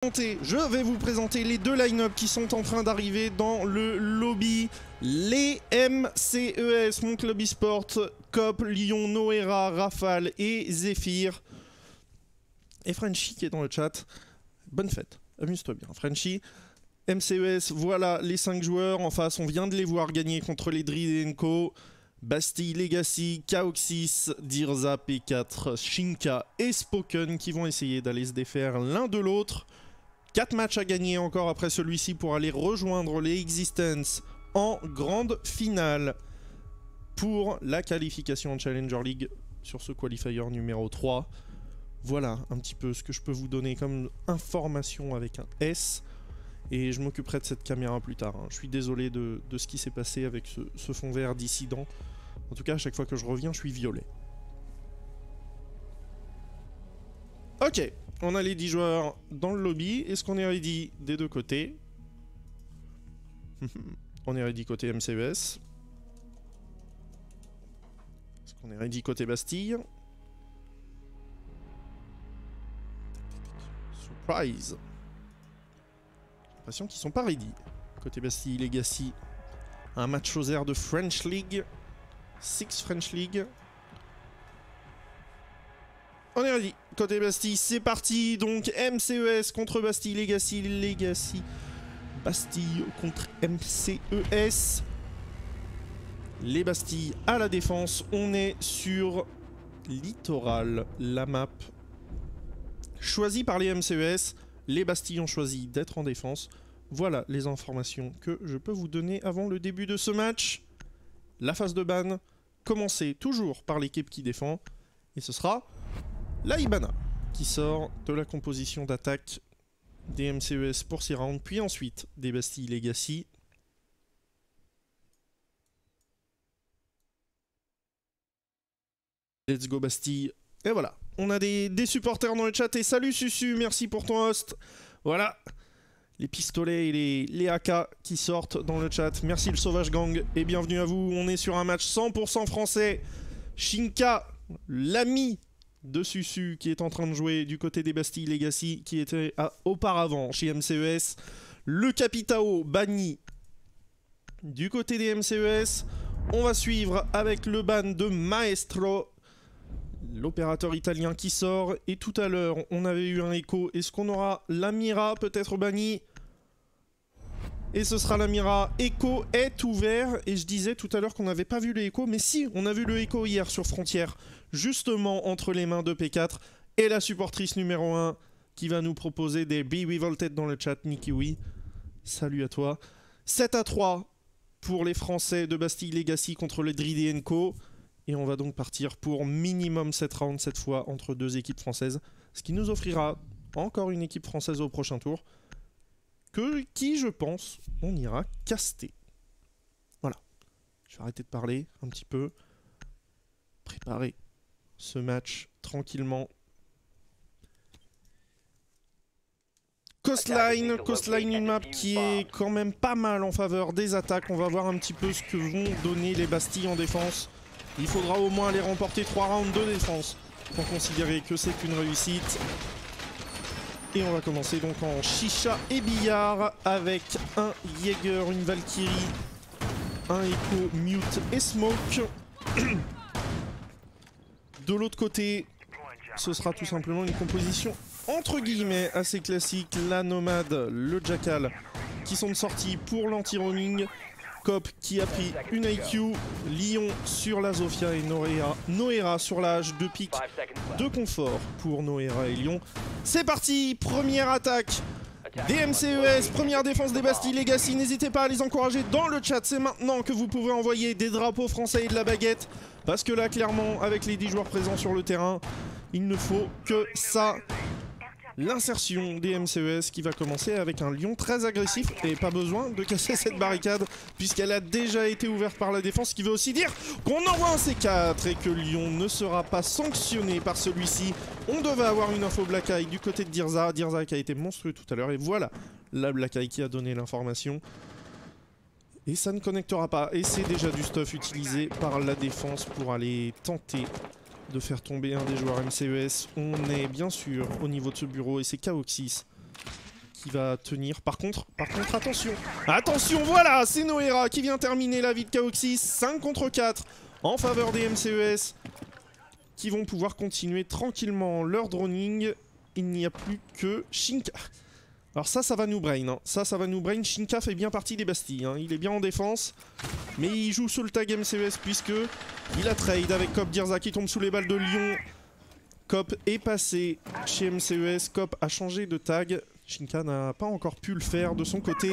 Je vais vous présenter les deux line-up qui sont en train d'arriver dans le lobby. Les MCES, mon club e-sport, Cop, Lyon, Noera, Rafale et Zephyr. Et Frenchy qui est dans le chat. Bonne fête, amuse-toi bien Frenchy. MCES, voilà les 5 joueurs en face. On vient de les voir gagner contre les Dread & Co. Bastille, Legacy, Kaoxys, Dirza, P4, Shinka et Spoken qui vont essayer d'aller se défaire l'un de l'autre. 4 matchs à gagner encore après celui-ci pour aller rejoindre les Existence en grande finale pour la qualification en Challenger League sur ce qualifier numéro 3. Voilà un petit peu ce que je peux vous donner comme information avec un S. Et je m'occuperai de cette caméra plus tard. Je suis désolé de ce qui s'est passé avec ce fond vert dissident. En tout cas, à chaque fois que je reviens, je suis violet. Ok, on a les 10 joueurs dans le lobby. Est-ce qu'on est ready des deux côtés? On est ready côté MCES. Est-ce qu'on est ready côté Bastille? Surprise! J'ai l'impression qu'ils sont pas ready. Côté Bastille, Legacy. Un match aux airs de French League. 6 French League. On est ready. Côté Bastille, c'est parti. Donc MCES contre Bastille, Legacy, Legacy. Bastille contre MCES. Les Bastilles à la défense. On est sur Littoral, la map choisie par les MCES. Les Bastilles ont choisi d'être en défense. Voilà les informations que je peux vous donner avant le début de ce match. La phase de ban, commencez toujours par l'équipe qui défend. Et ce sera la Ibana qui sort de la composition d'attaque des MCES pour 6 rounds. Puis ensuite des Bastilles Legacy. Let's go Bastille. Et voilà, on a des supporters dans le chat. Et salut Susu, merci pour ton host. Voilà, les pistolets et les AK qui sortent dans le chat. Merci le Sauvage Gang et bienvenue à vous. On est sur un match 100% français. Shinka, l'ami de Susu qui est en train de jouer du côté des Bastilles Legacy, qui était auparavant chez MCES. Le Capitao banni du côté des MCES. On va suivre avec le ban de Maestro, l'opérateur italien qui sort. Et tout à l'heure, on avait eu un écho. Est-ce qu'on aura l'Amira peut-être banni? Et ce sera l'Amira. Echo est ouvert. Et je disais tout à l'heure qu'on n'avait pas vu le Echo. Mais si, on a vu le Echo hier sur Frontière. Justement entre les mains de P4 et la supportrice numéro 1 qui va nous proposer des Be Revolted dans le chat. Nikiwi, salut à toi. 7-3 pour les Français de Bastille Legacy contre les Dread & Co. Et on va donc partir pour minimum 7 rounds cette fois entre deux équipes françaises. Ce qui nous offrira encore une équipe française au prochain tour. Qui, je pense, on ira caster. Voilà. Je vais arrêter de parler un petit peu. Préparer ce match tranquillement. Coastline, une map qui est quand même pas mal en faveur des attaques. On va voir un petit peu ce que vont donner les Bastilles en défense. Il faudra au moins aller remporter 3 rounds de défense pour considérer que c'est une réussite. Et on va commencer donc en chicha et billard avec un Jaeger, une Valkyrie, un Echo, Mute et Smoke. De l'autre côté, ce sera tout simplement une composition entre guillemets assez classique. La Nomade, le Jackal qui sont de sortie pour l'anti-roaming. Cop qui a pris une IQ, Lyon sur la Zofia et Noera sur la H, 2 pics de confort pour Noera et Lyon. C'est parti, première attaque des MCES, première défense des Bastilles Legacy. N'hésitez pas à les encourager dans le chat, c'est maintenant que vous pouvez envoyer des drapeaux français et de la baguette. Parce que là, clairement, avec les 10 joueurs présents sur le terrain, il ne faut que ça. L'insertion des MCES qui va commencer avec un Lyon très agressif et pas besoin de casser cette barricade puisqu'elle a déjà été ouverte par la défense, ce qui veut aussi dire qu'on envoie un C4 et que Lyon ne sera pas sanctionné par celui-ci. On devait avoir une info Black Eye du côté de Dirza, Dirza qui a été monstrueux tout à l'heure et voilà la Black Eye qui a donné l'information. Et ça ne connectera pas et c'est déjà du stuff utilisé par la défense pour aller tenter de faire tomber un des joueurs MCES. On est bien sûr au niveau de ce bureau et c'est Kaoxys qui va tenir. Par contre, attention. Attention, voilà, c'est Noera qui vient terminer la vie de Kaoxys. 5 contre 4 en faveur des MCES qui vont pouvoir continuer tranquillement leur droning. Il n'y a plus que Shinka. Alors ça va nous brain. Hein. Ça va nous brain. Shinka fait bien partie des Bastilles. Hein. Il est bien en défense. Mais il joue sous le tag MCES puisque il a trade avec Cop Dirza qui tombe sous les balles de Lyon. Cop est passé chez MCES. Cop a changé de tag. Shinka n'a pas encore pu le faire de son côté.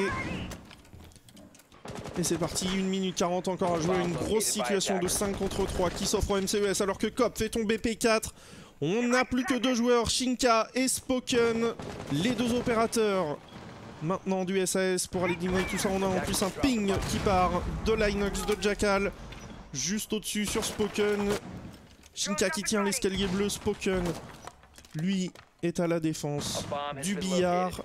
Et c'est parti, 1 minute 40 encore à jouer. Une grosse situation de 5 contre 3 qui s'offre au MCES alors que Cop fait tomber P4. On n'a plus que 2 joueurs, Shinka et Spoken, les 2 opérateurs. Maintenant du SAS pour aller dîner tout ça. On a en plus un ping qui part de l'Inox de Jackal. Juste au-dessus sur Spoken. Shinka qui tient l'escalier bleu, Spoken, lui, est à la défense du billard.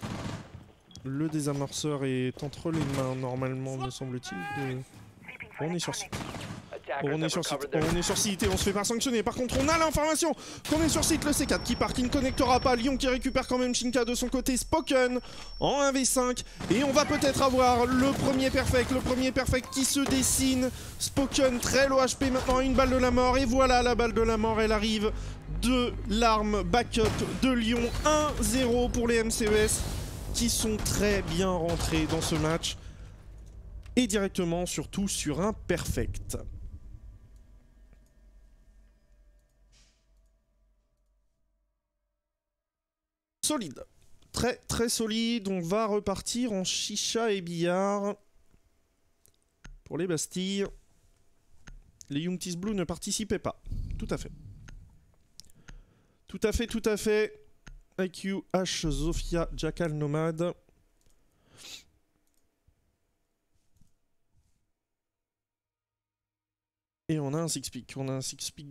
Le désamorceur est entre les mains, normalement, me semble-t-il. On est sur site. On est sur site et on se fait pas sanctionner. Par contre, on a l'information qu'on est sur site. Le C4 qui part, qui ne connectera pas. Lyon qui récupère quand même Shinka de son côté. Spoken en 1v5. Et on va peut-être avoir le premier perfect qui se dessine. Spoken très low HP maintenant à une balle de la mort. Et voilà, la balle de la mort, elle arrive de l'arme backup de Lyon. 1-0 pour les MCES qui sont très bien rentrés dans ce match. Et directement, surtout, sur un perfect. Solide, très solide. On va repartir en chicha et billard pour les Bastilles. Les Youngtis Blue ne participaient pas. Tout à fait. IQ, H, Zofia, Jackal, Nomad. Et on a un six-pick.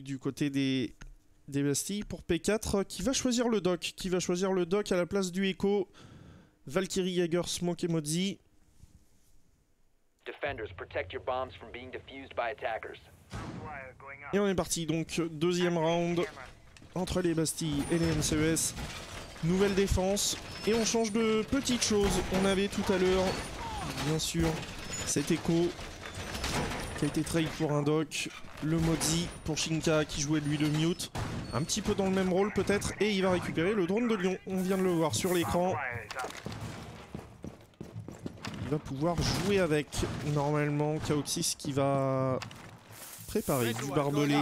Du côté des Bastilles pour P4 qui va choisir le doc. À la place du Echo. Valkyrie, Jaeger, Smoke et Modzi. Et on est parti donc, deuxième round entre les Bastilles et les MCES. Nouvelle défense et on change de petites choses. On avait tout à l'heure, bien sûr, cet Echo qui a été trade pour un doc. Le Modzi pour Shinka qui jouait lui de mute. Un petit peu dans le même rôle peut-être. Et il va récupérer le drone de Lyon. On vient de le voir sur l'écran. Il va pouvoir jouer avec normalement Kaoxys qui va préparer du barbelé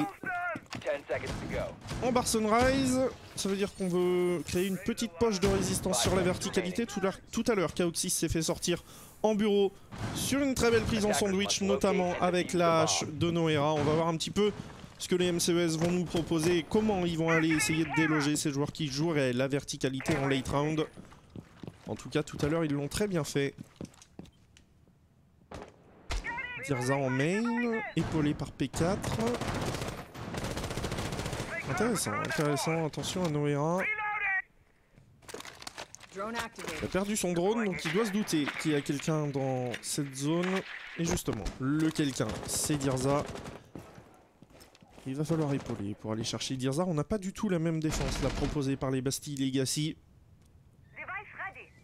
en Bar Sunrise. Ça veut dire qu'on veut créer une petite poche de résistance sur la verticalité. Tout à l'heure, Kaoxys s'est fait sortir en bureau sur une très belle prise en sandwich, notamment avec la hache de Noera. On va voir un petit peu ce que les MCES vont nous proposer et comment ils vont aller essayer de déloger ces joueurs qui joueraient la verticalité en late round. En tout cas, tout à l'heure, ils l'ont très bien fait. Dirza en main, épaulé par P4. Intéressant, attention à Noera. Il a perdu son drone, donc il doit se douter qu'il y a quelqu'un dans cette zone. Et justement, le quelqu'un, c'est Dirza. Il va falloir épauler pour aller chercher Dirza. On n'a pas du tout la même défense là proposée par les Bastilles Legacy.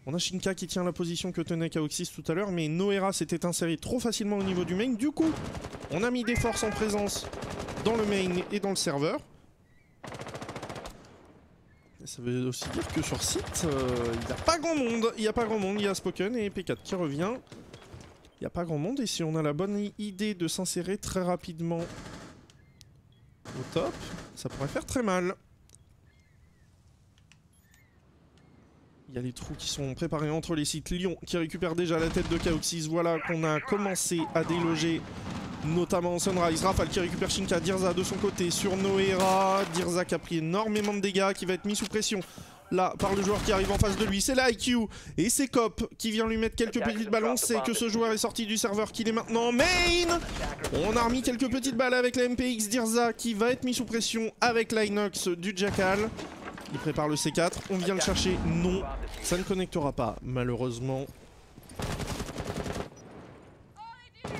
On a Shinka qui tient la position que tenait Kaoxys tout à l'heure, mais Noera s'était inséré trop facilement au niveau du main. Du coup, on a mis des forces en présence dans le main et dans le serveur. Et ça veut aussi dire que sur site, il n'y a pas grand monde. Il y a Spoken et P4 qui revient. Il n'y a pas grand monde, et si on a la bonne idée de s'insérer très rapidement au top, ça pourrait faire très mal. Il y a les trous qui sont préparés entre les sites. Lyon qui récupère déjà la tête de Kaoxys. Voilà qu'on a commencé à déloger, notamment Sunrise. Rafale qui récupère Shinka. Dirza de son côté sur Noera. Dirza qui a pris énormément de dégâts, qui va être mis sous pression là par le joueur qui arrive en face de lui. C'est l'IQ et c'est Cop qui vient lui mettre quelques petites balles. On sait que ce joueur est sorti du serveur, qu'il est maintenant main. On a remis quelques petites balles avec la MPX. Dirza qui va être mis sous pression avec l'Inox du Jackal. Il prépare le C4, on vient le chercher, non, ça ne connectera pas, malheureusement.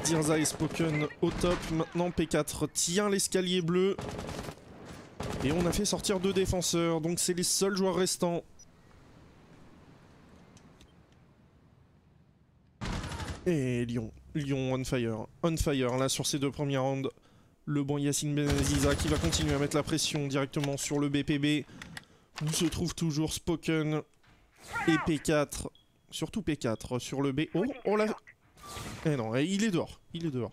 Dirza et Spoken au top, maintenant P4 tient l'escalier bleu. Et on a fait sortir 2 défenseurs, donc c'est les seuls joueurs restants. Et Lyon on fire. On fire là sur ces deux premiers rounds. Le bon Yacine Benaziza qui va continuer à mettre la pression directement sur le BPB. Où se trouve toujours Spoken et P4. Surtout P4 sur le B. Oh là. Eh non, il est dehors. Il est dehors.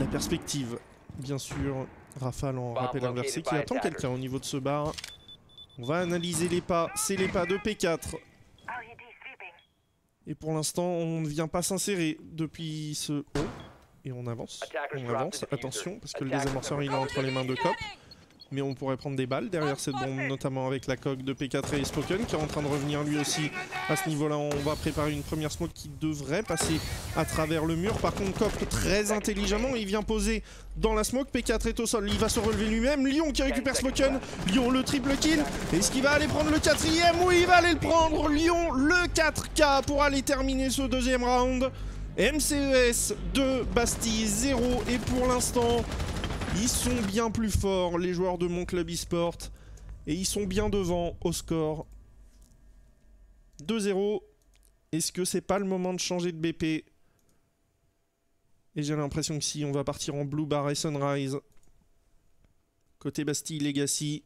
La perspective, bien sûr. Rafale en rappel inversé qui attend quelqu'un au niveau de ce bar. On va analyser les pas. C'est les pas de P4. Et pour l'instant, on ne vient pas s'insérer depuis ce... Oh. Et on avance. Attention, parce que le désamorceur il est entre les mains de Cop. Mais on pourrait prendre des balles derrière cette bombe, notamment avec la coque de P4 et Spoken qui est en train de revenir lui aussi à ce niveau-là. On va préparer une première smoke qui devrait passer à travers le mur. Par contre, Cop très intelligemment, il vient poser dans la smoke. P4 est au sol, il va se relever lui-même. Lyon qui récupère Spoken. Lyon le triple kill. Est-ce qu'il va aller prendre le quatrième? Oui, il va aller le prendre. Lyon le 4K pour aller terminer ce deuxième round. MCES 2, Bastille 0 et pour l'instant... Ils sont bien plus forts, les joueurs de mon club e-sport. Et ils sont bien devant au score. 2-0. Est-ce que c'est pas le moment de changer de BP? Et j'ai l'impression que si, on va partir en Blue Bar et Sunrise. Côté Bastille Legacy.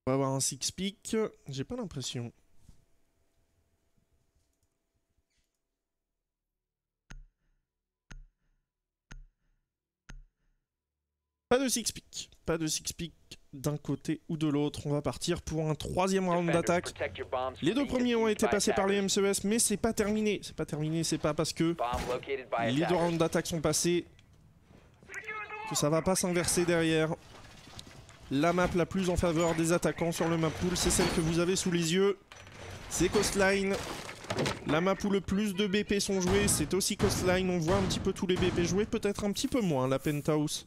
On va avoir un six pick, j'ai pas l'impression. Pas de six pick, pas de six pick d'un côté ou de l'autre. On va partir pour un troisième round d'attaque. Les deux premiers ont été passés par les MCES, mais c'est pas terminé. C'est pas terminé, c'est pas parce que les deux rounds d'attaque sont passés que ça va pas s'inverser derrière. La map la plus en faveur des attaquants sur le map pool, c'est celle que vous avez sous les yeux. C'est Coastline. La map où le plus de BP sont joués, c'est aussi Coastline. On voit un petit peu tous les BP jouer, peut-être un petit peu moins la Penthouse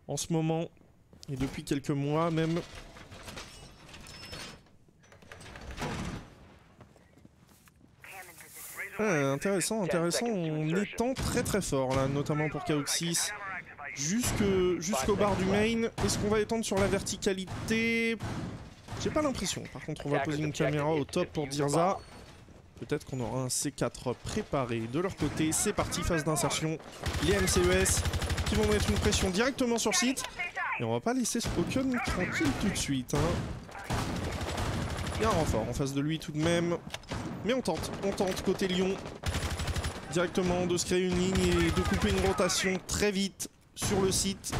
en ce moment. Et depuis quelques mois même. Ah, intéressant, intéressant. On étend très très fort là, notamment pour Kaoxis. Jusqu'au bar du main. Est-ce qu'on va étendre sur la verticalité? J'ai pas l'impression. Par contre, on va poser une caméra au top pour Dirza. Peut-être qu'on aura un C4 préparé de leur côté. C'est parti, phase d'insertion. Les MCES qui vont mettre une pression directement sur site. Et on va pas laisser Spoken tranquille tout de suite. Hein. Il y a un renfort en face de lui tout de même. Mais on tente côté Lyon. Directement de se créer une ligne et de couper une rotation très vite sur le site.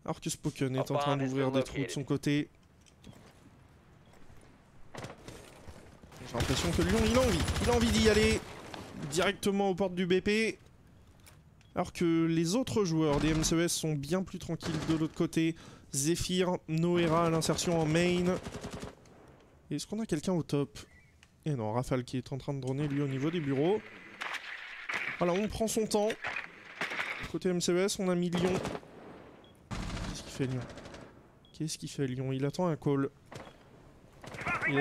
Alors que Spoken est en train d'ouvrir des trous de son côté. J'ai l'impression que Lyon, il a envie d'y aller. Directement aux portes du BP. Alors que les autres joueurs des MCES sont bien plus tranquilles de l'autre côté. Zephyr, Noera à l'insertion en main. Est-ce qu'on a quelqu'un au top? Et non, Rafale qui est en train de droner lui au niveau des bureaux. Voilà, on prend son temps. Côté MCES, on a mis Lyon. Qu'est-ce qu'il fait Lyon? Qu'est-ce qu'il fait Lyon? Il attend un call. Il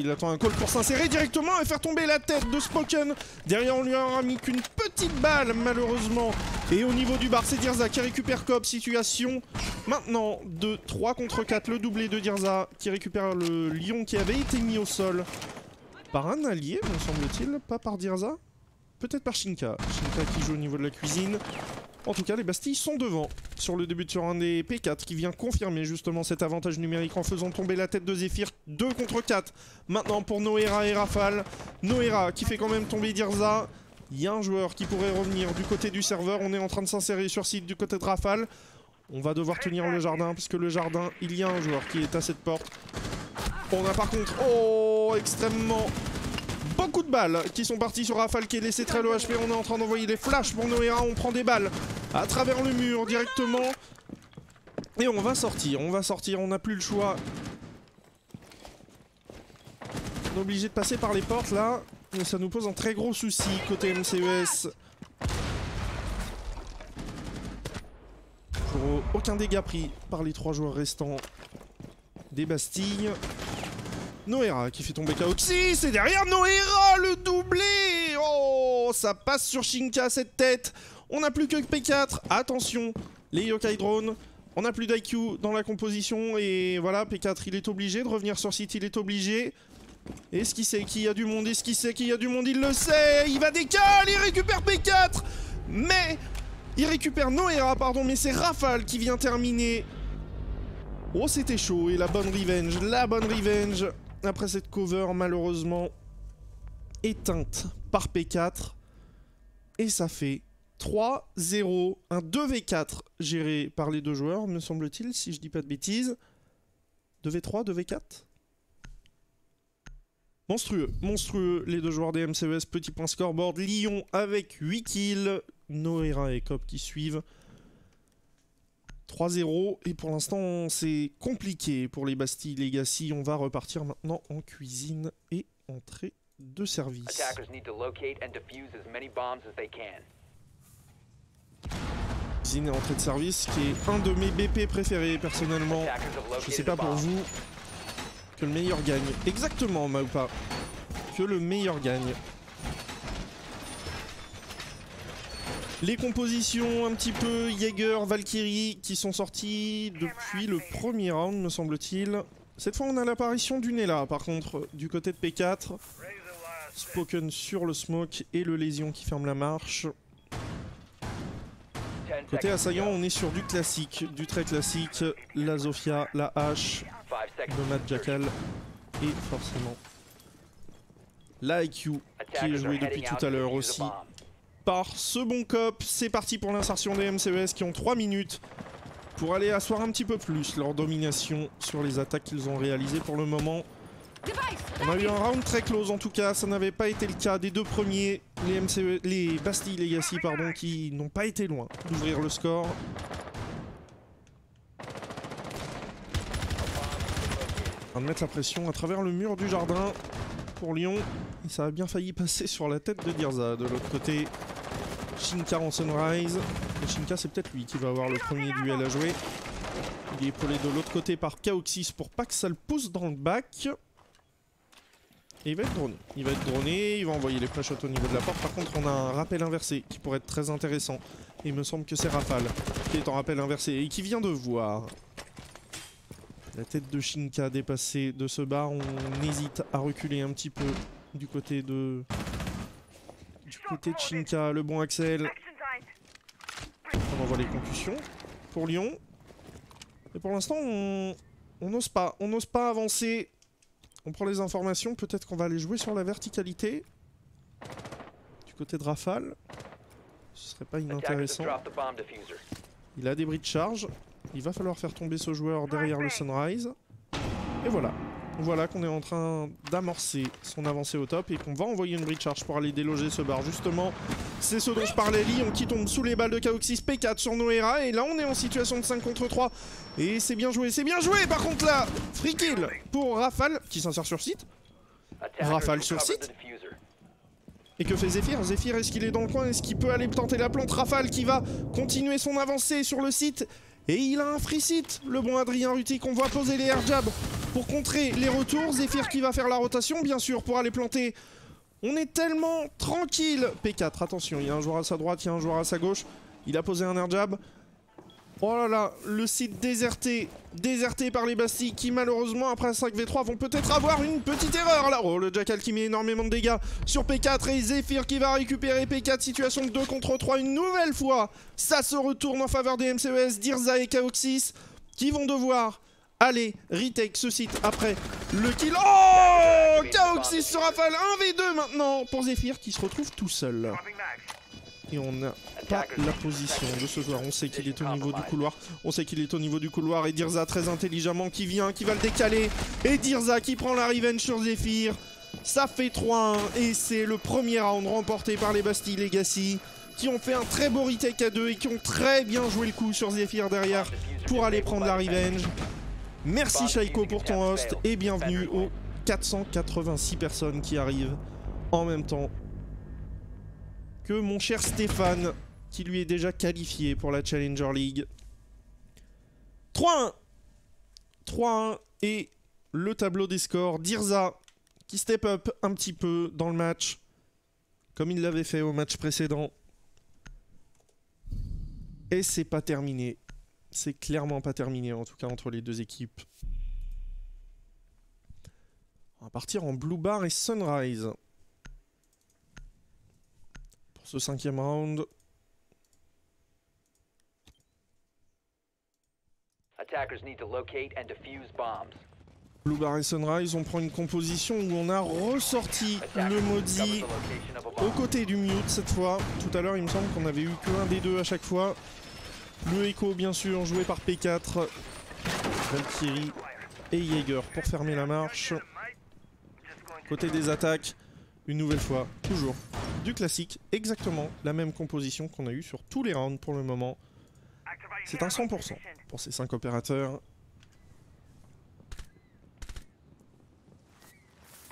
attend un call pour s'insérer directement et faire tomber la tête de Spoken. Derrière, on lui aura mis qu'une petite balle, malheureusement. Et au niveau du bar, c'est Dirza qui récupère Cop. Situation maintenant de 3 contre 4. Le doublé de Dirza qui récupère le Lion qui avait été mis au sol par un allié, me semble-t-il. Pas par Dirza. Peut-être par Shinka. Shinka qui joue au niveau de la cuisine. En tout cas, les Bastilles sont devant sur le début sur un des P4 qui vient confirmer justement cet avantage numérique en faisant tomber la tête de Zephyr. 2 contre 4. Maintenant pour Noera et Rafale. Noera qui fait quand même tomber Dirza. Il y a un joueur qui pourrait revenir du côté du serveur. On est en train de s'insérer sur site du côté de Rafale. On va devoir tenir le jardin parce que le jardin, il y a un joueur qui est à cette porte. On a par contre, extrêmement... beaucoup de balles qui sont parties sur Rafale qui est laissé très low HP. On est en train d'envoyer des flashs pour Noera. On prend des balles à travers le mur directement. Et on va sortir, on n'a plus le choix. On est obligé de passer par les portes là. Et ça nous pose un très gros souci côté MCES. Pour aucun dégât pris par les 3 joueurs restants des Bastilles. Noera qui fait tomber Kaoxis et derrière Noera le doublé. Oh, ça passe sur Shinka cette tête. On n'a plus que P4. Attention, les Yokai Drones. On n'a plus d'IQ dans la composition. Et voilà, P4, il est obligé de revenir sur site. Il est obligé. Est-ce qu'il sait qu'il y a du monde? Est-ce qu'il sait qu'il y a du monde? Il le sait. Il va décaler. Il récupère P4. Mais il récupère Noera, pardon. Mais c'est Rafale qui vient terminer. Oh, c'était chaud. Et la bonne revenge. La bonne revenge. Après cette cover, malheureusement, éteinte par P4. Et ça fait 3-0. Un 2v4 géré par les deux joueurs, me semble-t-il, si je dis pas de bêtises. 2v3, 2v4. Monstrueux, monstrueux, les deux joueurs des MCES. Petit point scoreboard. Lyon avec 8 kills. Noera et Cop qui suivent. 3-0. Et pour l'instant, c'est compliqué pour les Bastille Legacy. On va repartir maintenant en cuisine et entrée de service. Cuisine et entrée de service, qui est un de mes BP préférés personnellement. Je sais pas pour vous. Que le meilleur gagne. Exactement, Maupa. Que le meilleur gagne. Les compositions un petit peu Jaeger, Valkyrie qui sont sorties depuis le premier round, me semble-t-il. Cette fois, on a l'apparition du Nella, par contre, du côté de P4. Spoken sur le smoke et le lésion qui ferme la marche. Côté assaillant, on est sur du classique, du très classique. La Zofia, la hache, le Mad Jackal et forcément la IQ qui est jouée depuis tout à l'heure aussi par ce bon cop. C'est parti pour l'insertion des MCES qui ont 3 minutes pour aller asseoir un petit peu plus leur domination sur les attaques qu'ils ont réalisées pour le moment. On a eu un round très close en tout cas, ça n'avait pas été le cas des deux premiers, les Bastille Legacy pardon, qui n'ont pas été loin d'ouvrir le score. On va mettre la pression à travers le mur du jardin pour Lyon. Et ça a bien failli passer sur la tête de Dirza. De l'autre côté, Shinka en Sunrise. Et Shinka, c'est peut-être lui qui va avoir le premier duel à jouer. Il est épaulé de l'autre côté par Kaoxys pour pas que ça le pousse dans le bac. Et il va être droné. Il va être droné, il va envoyer les flash au niveau de la porte. Par contre, on a un rappel inversé qui pourrait être très intéressant. Et il me semble que c'est Rafale qui est en rappel inversé et qui vient de voir la tête de Shinka dépassée de ce bar. On hésite à reculer un petit peu du côté de Shinka. Le bon Axel. On envoie les concussions pour Lyon. Et pour l'instant, on n'ose pas. On n'ose pas avancer. On prend les informations. Peut-être qu'on va aller jouer sur la verticalité. Du côté de Rafale. Ce serait pas inintéressant. Il a des bris de charge. Il va falloir faire tomber ce joueur derrière le Sunrise. Et voilà. Voilà qu'on est en train d'amorcer son avancée au top et qu'on va envoyer une bridge charge pour aller déloger ce bar. Justement, c'est ce dont je parlais. Lyon qui tombe sous les balles de Kaoxys, P4 sur Noera. Et là, on est en situation de 5 contre 3. Et c'est bien joué, c'est bien joué. Par contre là, free kill pour Rafale qui s'insère sur site. Rafale sur site. Et que fait Zephyr? Zephyr, est-ce qu'il est dans le coin? Est-ce qu'il peut aller tenter la plante? Rafale qui va continuer son avancée sur le site. Et il a un free site, le bon Adrien Ruti, qu'on voit poser les air jabs pour contrer les retours. Zephyr qui va faire la rotation, bien sûr, pour aller planter. On est tellement tranquille. P4, attention, il y a un joueur à sa droite, il y a un joueur à sa gauche. Il a posé un air jab. Oh là là, le site déserté par les Bastilles qui malheureusement après 5v3 vont peut-être avoir une petite erreur là. Oh, le Jackal qui met énormément de dégâts sur P4 et Zephyr qui va récupérer P4, situation de 2 contre 3 une nouvelle fois. Ça se retourne en faveur des MCES, Dirza et Kaoxys qui vont devoir aller retake ce site après le kill. Oh, Kaoxys sur Rafale, 1v2 maintenant pour Zephyr qui se retrouve tout seul. Et on n'a pas la position de ce joueur. On sait qu'il est au niveau du couloir. On sait qu'il est au niveau du couloir. Et Dirza très intelligemment qui vient, qui va le décaler. Et Dirza qui prend la revenge sur Zephyr. Ça fait 3-1. Et c'est le premier round remporté par les Bastille Legacy. Qui ont fait un très beau retake à 2. Et qui ont très bien joué le coup sur Zephyr derrière. Pour aller prendre la revenge. Merci Shaiko pour ton host. Et bienvenue aux 486 personnes qui arrivent en même temps que mon cher Stéphane, qui lui est déjà qualifié pour la Challenger League. 3-1. 3-1 et le tableau des scores. Dirza qui step up un petit peu dans le match, comme il l'avait fait au match précédent. Et c'est pas terminé. C'est clairement pas terminé, en tout cas entre les deux équipes. On va partir en Blue Bar et Sunrise. Pour ce 5e round. Attackers need to locate and defuse bombs. Blue Bar et Sunrise, on prend une composition où on a ressorti le maudit aux côtés du mute cette fois. Tout à l'heure, il me semble qu'on avait eu que un des deux à chaque fois. Le Echo, bien sûr, joué par P4, Valkyrie et Jaeger pour fermer la marche. Côté des attaques, une nouvelle fois, toujours du classique, exactement la même composition qu'on a eu sur tous les rounds pour le moment. C'est un 100% pour ces 5 opérateurs.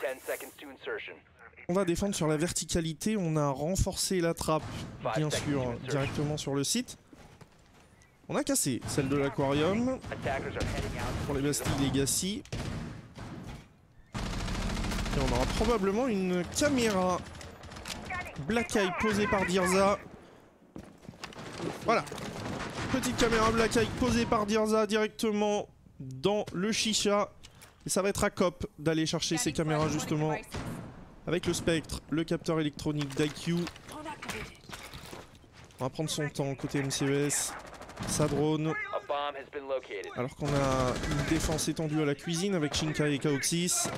10 seconds to insertion. On va défendre sur la verticalité, on a renforcé la trappe, bien sûr, directement sur le site. On a cassé celle de l'aquarium pour les Bastilles Legacy. Et on aura probablement une caméra Black Eye posée par Dirza. Voilà. Petite caméra Black Eye posée par Dirza directement dans le chicha. Et ça va être à Cop d'aller chercher ces caméras justement avec le spectre, le capteur électronique d'IQ. On va prendre son temps côté MCES. Sa drone. Alors qu'on a une défense étendue à la cuisine avec Shinkai et Kaoxys.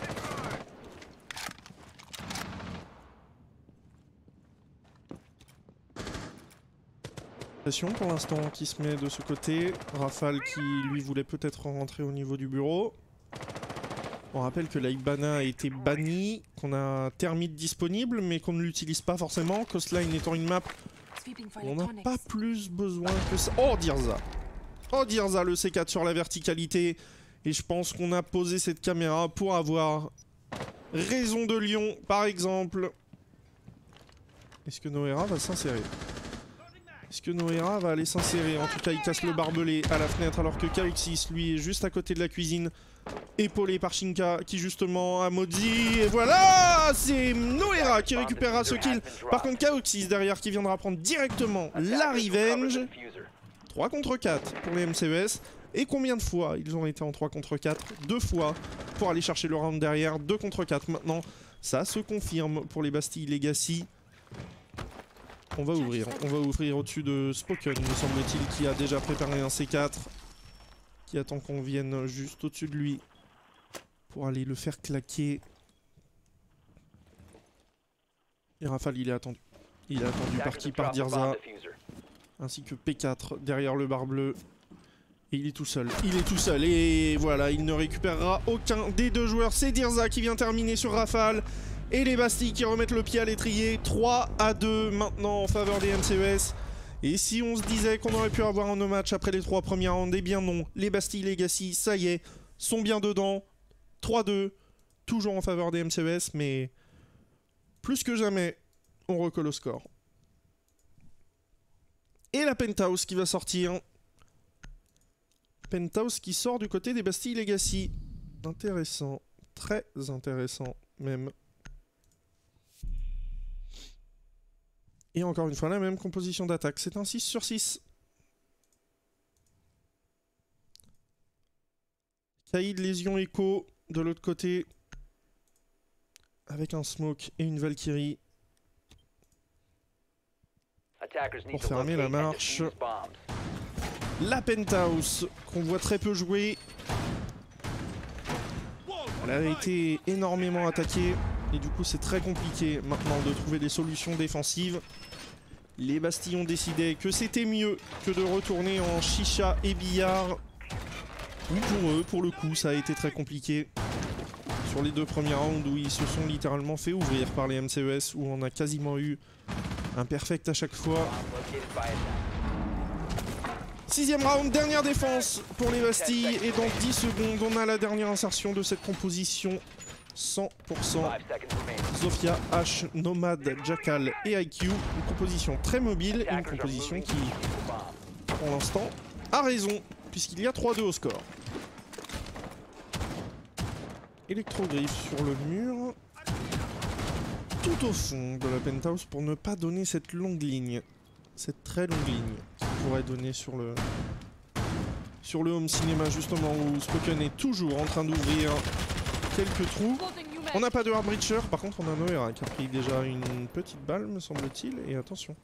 Pour l'instant qui se met de ce côté. Rafale qui lui voulait peut-être rentrer au niveau du bureau. On rappelle que la Ibana a été bannie, qu'on a Thermite disponible mais qu'on ne l'utilise pas forcément. Coastline étant une map où on n'a pas plus besoin que ça. Oh Dirza! Oh Dirza, le C4 sur la verticalité. Et je pense qu'on a posé cette caméra pour avoir raison de Lyon par exemple. Est-ce que Noera va s'insérer? Est-ce que Noera va aller s'insérer? En tout cas, il casse le barbelé à la fenêtre alors que Kaoxys, lui, est juste à côté de la cuisine. Épaulé par Shinka qui justement a maudit. Et voilà! C'est Noera qui récupérera ce kill. Par contre, Kaoxys derrière qui viendra prendre directement la revenge. 3 contre 4 pour les MCES. Et combien de fois ils ont été en 3 contre 4? 2 fois pour aller chercher le round derrière. 2 contre 4 maintenant. Ça se confirme pour les Bastilles Legacy. On va ouvrir au-dessus de Spoken, me semble-t-il, qui a déjà préparé un C4. Qui attend qu'on vienne juste au-dessus de lui pour aller le faire claquer. Et Rafale, il est attendu. Il est attendu par qui? Par Dirza. Ainsi que P4 derrière le bar bleu. Et il est tout seul. Il est tout seul. Et voilà, il ne récupérera aucun des deux joueurs. C'est Dirza qui vient terminer sur Rafale. Et les Bastilles qui remettent le pied à l'étrier. 3-2 maintenant en faveur des MCES. Et si on se disait qu'on aurait pu avoir un no match après les 3 premiers rounds, eh bien non. Les Bastilles Legacy, ça y est, sont bien dedans. 3-2, toujours en faveur des MCES, mais plus que jamais, on recolle au score. Et la Penthouse qui va sortir. Penthouse qui sort du côté des Bastilles Legacy. Intéressant, très intéressant même. Et encore une fois, la même composition d'attaque. C'est un 6 sur 6. Kaïd, Lésion, Echo de l'autre côté. Avec un Smoke et une Valkyrie. Pour fermer la marche. La Penthouse, qu'on voit très peu jouer. Elle a été énormément attaquée. Et du coup, c'est très compliqué maintenant de trouver des solutions défensives. Les Bastilles ont décidé que c'était mieux que de retourner en chicha et billard. Ou pour eux, pour le coup, ça a été très compliqué. Sur les 2 premiers rounds où ils se sont littéralement fait ouvrir par les MCES, où on a quasiment eu un perfect à chaque fois. 6e round, dernière défense pour les Bastilles. Et dans 10 secondes, on a la dernière insertion de cette composition. 100% Zofia, H, Nomad, Jackal et IQ. Une composition très mobile et une composition qui, pour l'instant, a raison, puisqu'il y a 3-2 au score. Électrogriffe sur le mur. Tout au fond de la Penthouse pour ne pas donner cette longue ligne. cette très longue ligne qui pourrait donner sur le home cinéma justement où Spoken est toujours en train d'ouvrir quelques trous. On n'a pas de hard breacher, par contre on a Noera qui a pris déjà une petite balle me semble-t-il. Et attention.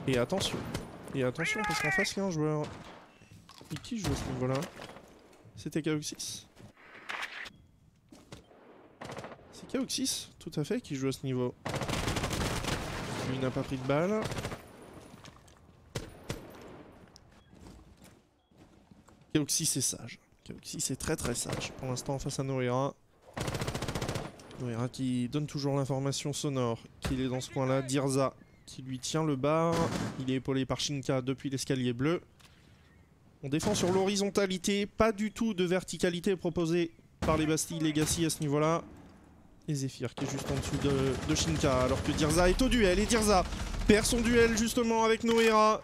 Et attention. Et attention parce qu'en face il y a un joueur. Et qui joue à ce niveau-là? C'était Kaoxis. C'est Kaoxis, tout à fait, qui joue à ce niveau. Lui n'a pas pris de balle. Kaoxis est sage. Kaoxis est très très sage. Pour l'instant face à Noera. Noera qui donne toujours l'information sonore qu'il est dans ce coin-là. Dirza qui lui tient le bar. Il est épaulé par Shinka depuis l'escalier bleu. On défend sur l'horizontalité. Pas du tout de verticalité proposée par les Bastille Legacy à ce niveau-là. Et Zephyr qui est juste en dessous de Shinka. Alors que Dirza est au duel. Et Dirza perd son duel justement avec Noera.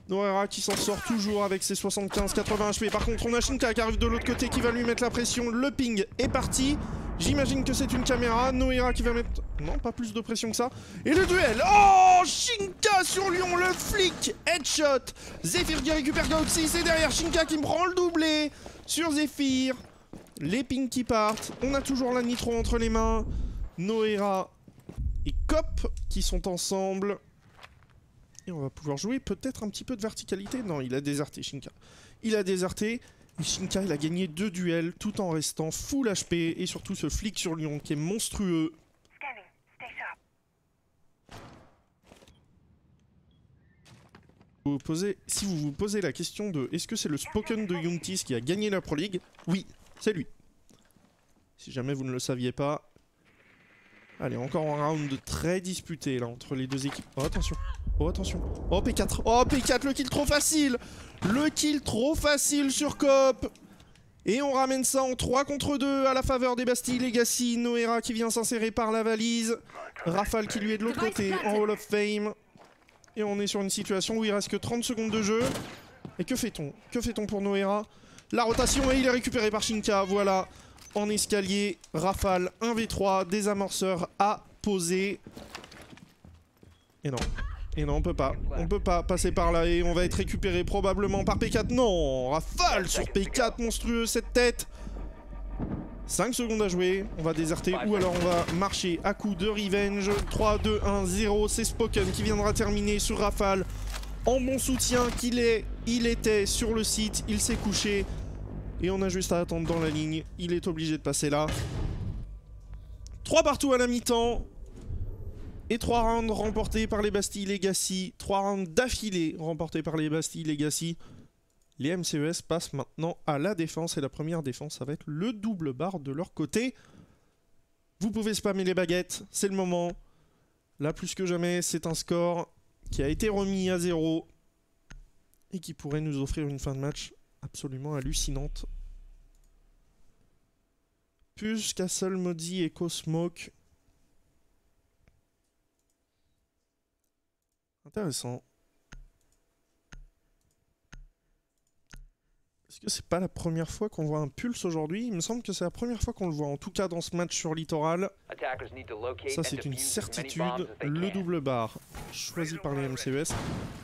Noera qui s'en sort toujours avec ses 75-80 HP. Par contre on a Shinka qui arrive de l'autre côté qui va lui mettre la pression. Le ping est parti. J'imagine que c'est une caméra. Noera qui va mettre... Non, pas plus de pression que ça. Et le duel. Oh, Shinka sur Lyon, le flic. Headshot. Zephyr qui récupère Kaoxis. Et derrière Shinka qui me prend le doublé sur Zephyr. Les pings qui partent. On a toujours la nitro entre les mains. Noera et Cop qui sont ensemble. Et on va pouvoir jouer peut-être un petit peu de verticalité. Non, il a déserté Shinka. Il a déserté. Et Shinka, il a gagné 2 duels tout en restant full HP. Et surtout ce flic sur Lyon qui est monstrueux. Si vous vous posez la question de est-ce que c'est le Spoken de Youngtis qui a gagné la Pro League? Oui, c'est lui. Si jamais vous ne le saviez pas. Allez, encore un round très disputé là entre les deux équipes. Oh attention. Oh attention. Oh P4. Oh P4, le kill trop facile. Le kill trop facile sur Cop. Et on ramène ça en 3 contre 2 à la faveur des Bastille Legacy. Noera qui vient s'insérer par la valise. Rafale qui lui est de l'autre côté en Hall of Fame. Et on est sur une situation où il reste que 30 secondes de jeu. Et que fait-on? Que fait-on pour Noera? La rotation et il est récupéré par Shinka. Voilà. En escalier. Rafale 1v3. Désamorceur à poser. Et non. Et non, on peut pas. On peut pas passer par là et on va être récupéré probablement par P4. Non, Rafale sur P4, monstrueux, cette tête. 5 secondes à jouer. On va déserter ou alors on va marcher à coup de revenge. 3, 2, 1, 0. C'est Spoken qui viendra terminer sur Rafale. En bon soutien qu'il est. Il était sur le site. Il s'est couché. Et on a juste à attendre dans la ligne. Il est obligé de passer là. 3 partout à la mi-temps. Et 3 rounds remportés par les Bastille Legacy. 3 rounds d'affilée remportés par les Bastille Legacy. Les MCES passent maintenant à la défense. Et la première défense, ça va être le double bar de leur côté. Vous pouvez spammer les baguettes, c'est le moment. Là, plus que jamais, c'est un score qui a été remis à 0. Et qui pourrait nous offrir une fin de match absolument hallucinante. Puce, Castle, Modi et Cosmoke. Intéressant. Est-ce que c'est pas la première fois qu'on voit un Pulse aujourd'hui? Il me semble que c'est la première fois qu'on le voit, en tout cas dans ce match sur Littoral. Ça c'est une certitude. Le double bar choisi par les MCES.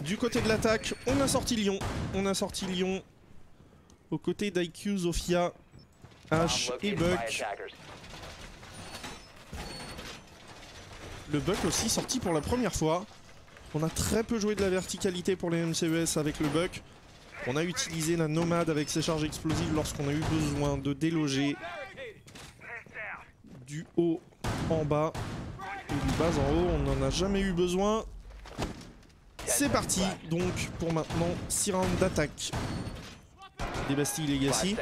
Du côté de l'attaque, on a sorti Lyon. On a sorti Lyon aux côtés d'IQ, Zofia, H et Buck. Le Buck aussi sorti pour la première fois. On a très peu joué de la verticalité pour les MCES avec le Buck. On a utilisé la nomade avec ses charges explosives lorsqu'on a eu besoin de déloger du haut en bas et du bas en haut. On n'en a jamais eu besoin. C'est parti donc pour maintenant 6 rounds d'attaque des Bastille Legacy.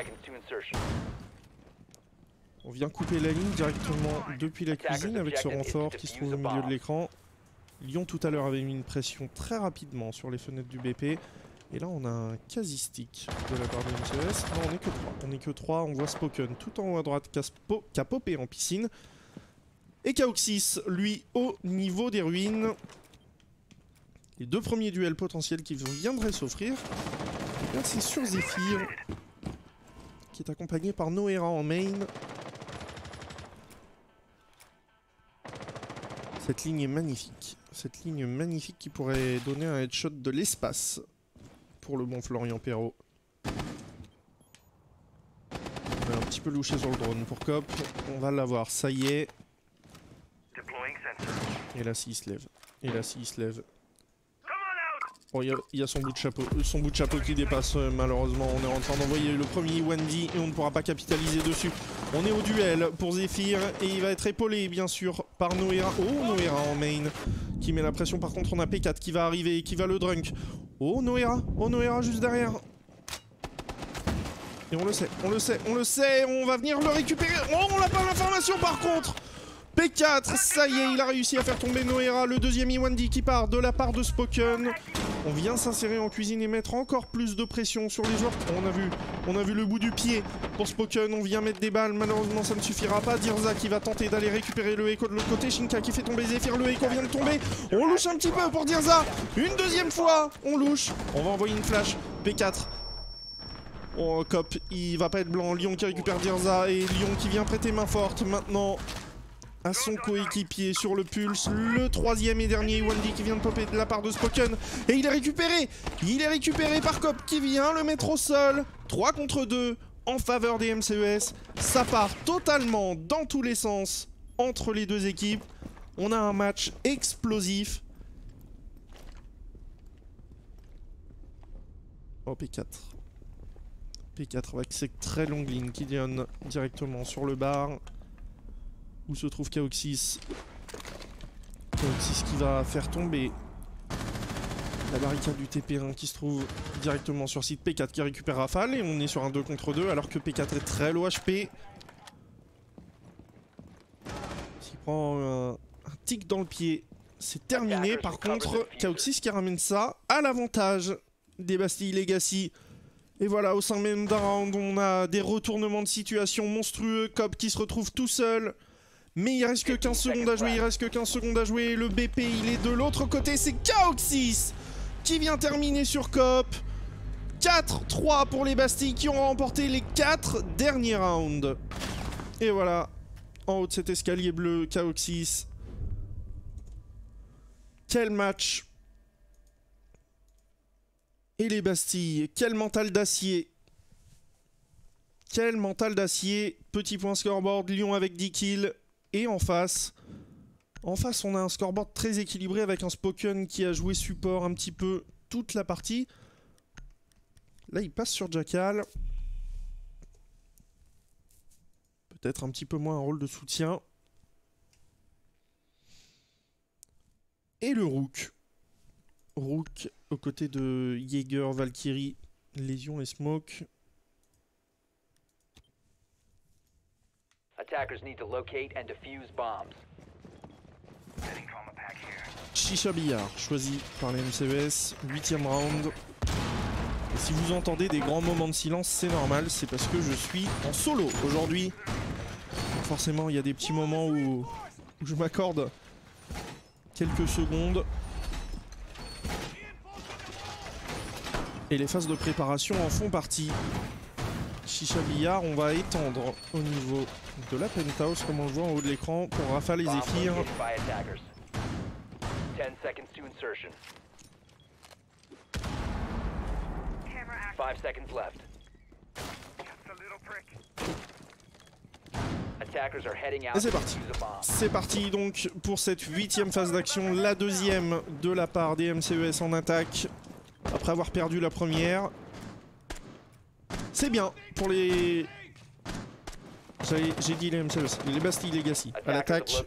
On vient couper la ligne directement depuis la cuisine avec ce renfort qui se trouve au milieu de l'écran. Lyon tout à l'heure avait mis une pression très rapidement sur les fenêtres du BP. Et là on a un quasi-stick de la part de MCES. Non, on n'est que 3. On n'est que 3. On voit Spoken tout en haut à droite qui a popé en piscine. Et Kaoxis, lui, au niveau des ruines. Les 2 premiers duels potentiels qui viendraient s'offrir. Là c'est sur Zephyr, qui est accompagné par Noera en main. Cette ligne est magnifique. Cette ligne magnifique qui pourrait donner un headshot de l'espace pour le bon Florian Perrault. On a un petit peu louché sur le drone pour Cop. On va l'avoir, ça y est. Et là, s'il se lève. Et là, s'il se lève. Oh, il y a son bout de chapeau qui dépasse. Malheureusement, on est en train d'envoyer le premier Wendy et on ne pourra pas capitaliser dessus. On est au duel pour Zephyr et il va être épaulé, bien sûr, par Noera. Oh, Noera en main qui met la pression. Par contre, on a P4 qui va arriver, qui va le drunk. Oh, Noera juste derrière. Et on le sait, on va venir le récupérer. Oh, on n'a pas l'information par contre. P4, ça y est, il a réussi à faire tomber Noera, le deuxième Iwandi qui part de la part de Spoken. On vient s'insérer en cuisine et mettre encore plus de pression sur les joueurs. On a vu le bout du pied pour Spoken, on vient mettre des balles, malheureusement ça ne suffira pas. Dirza qui va tenter d'aller récupérer le Echo de l'autre côté, Shinka qui fait tomber Zephyr, le Echo vient de tomber. On louche un petit peu pour Dirza, une deuxième fois, on louche. On va envoyer une flash, P4. Oh, Cop, il va pas être blanc, Lyon qui récupère Dirza et Lyon qui vient prêter main forte maintenant à son coéquipier sur le pulse, le troisième et dernier Wendy qui vient de popper de la part de Spoken et il est récupéré par Cop qui vient le mettre au sol. 3 contre 2 en faveur des MCES, ça part totalement dans tous les sens entre les deux équipes, on a un match explosif. Oh, P4 avec cette très longue ligne qui donne directement sur le bar où se trouve Kaoxys. Kaoxys qui va faire tomber la barricade du TP1 qui se trouve directement sur site. P4 qui récupère Rafale et on est sur un 2 contre 2 alors que P4 est très low HP. S'il prend un tic dans le pied, c'est terminé. Par contre, Kaoxys qui ramène ça à l'avantage des Bastille Legacy. Et voilà, au sein même d'un round, on a des retournements de situation monstrueux. Cop qui se retrouve tout seul. Mais il reste que 15 secondes à jouer, Le BP, il est de l'autre côté. C'est Kaoxys qui vient terminer sur Cop. 4-3 pour les Bastilles qui ont remporté les 4 derniers rounds. Et voilà, en haut de cet escalier bleu, Kaoxys. Quel match! Et les Bastilles, quel mental d'acier! Petit point scoreboard, Lyon avec 10 kills. Et en face, on a un scoreboard très équilibré avec un Spoken qui a joué support un petit peu toute la partie. Là, il passe sur Jackal. Peut-être un petit peu moins un rôle de soutien. Et le Rook. Rook aux côtés de Jaeger, Valkyrie, Lésion et Smoke. Attackers need to locate and defuse bombs. Shisha Billard, choisi par les MCES, 8ème round. Et si vous entendez des grands moments de silence, c'est normal, c'est parce que je suis en solo aujourd'hui. Forcément, il y a des petits moments où je m'accorde quelques secondes. Et les phases de préparation en font partie. Shisha Billard, on va étendre au niveau de la penthouse, comme on le voit en haut de l'écran, pour Rafale et Zephyr. 10 seconds to insertion. 5 seconds left. Attackers are heading out. Et c'est parti. C'est parti donc pour cette 8ème phase d'action, la deuxième de la part des MCES en attaque. Après avoir perdu la première. C'est bien pour les... J'ai dit les MCES, les Bastille Legacy à l'attaque.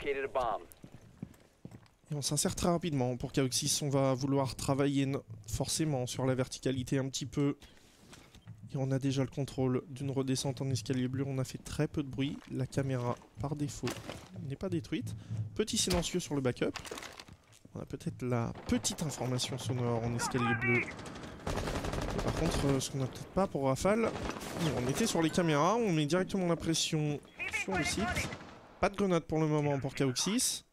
Et on s'insère très rapidement. Pour Kaoxys, on va vouloir travailler forcément sur la verticalité un petit peu. Et on a déjà le contrôle d'une redescente en escalier bleu. On a fait très peu de bruit. La caméra, par défaut, n'est pas détruite. Petit silencieux sur le backup. On a peut-être la petite information sonore en escalier bleu. Par contre, ce qu'on n'a peut-être pas pour Rafale, on était sur les caméras, on met directement la pression sur le site. Pas de grenade pour le moment pour Kaoxys.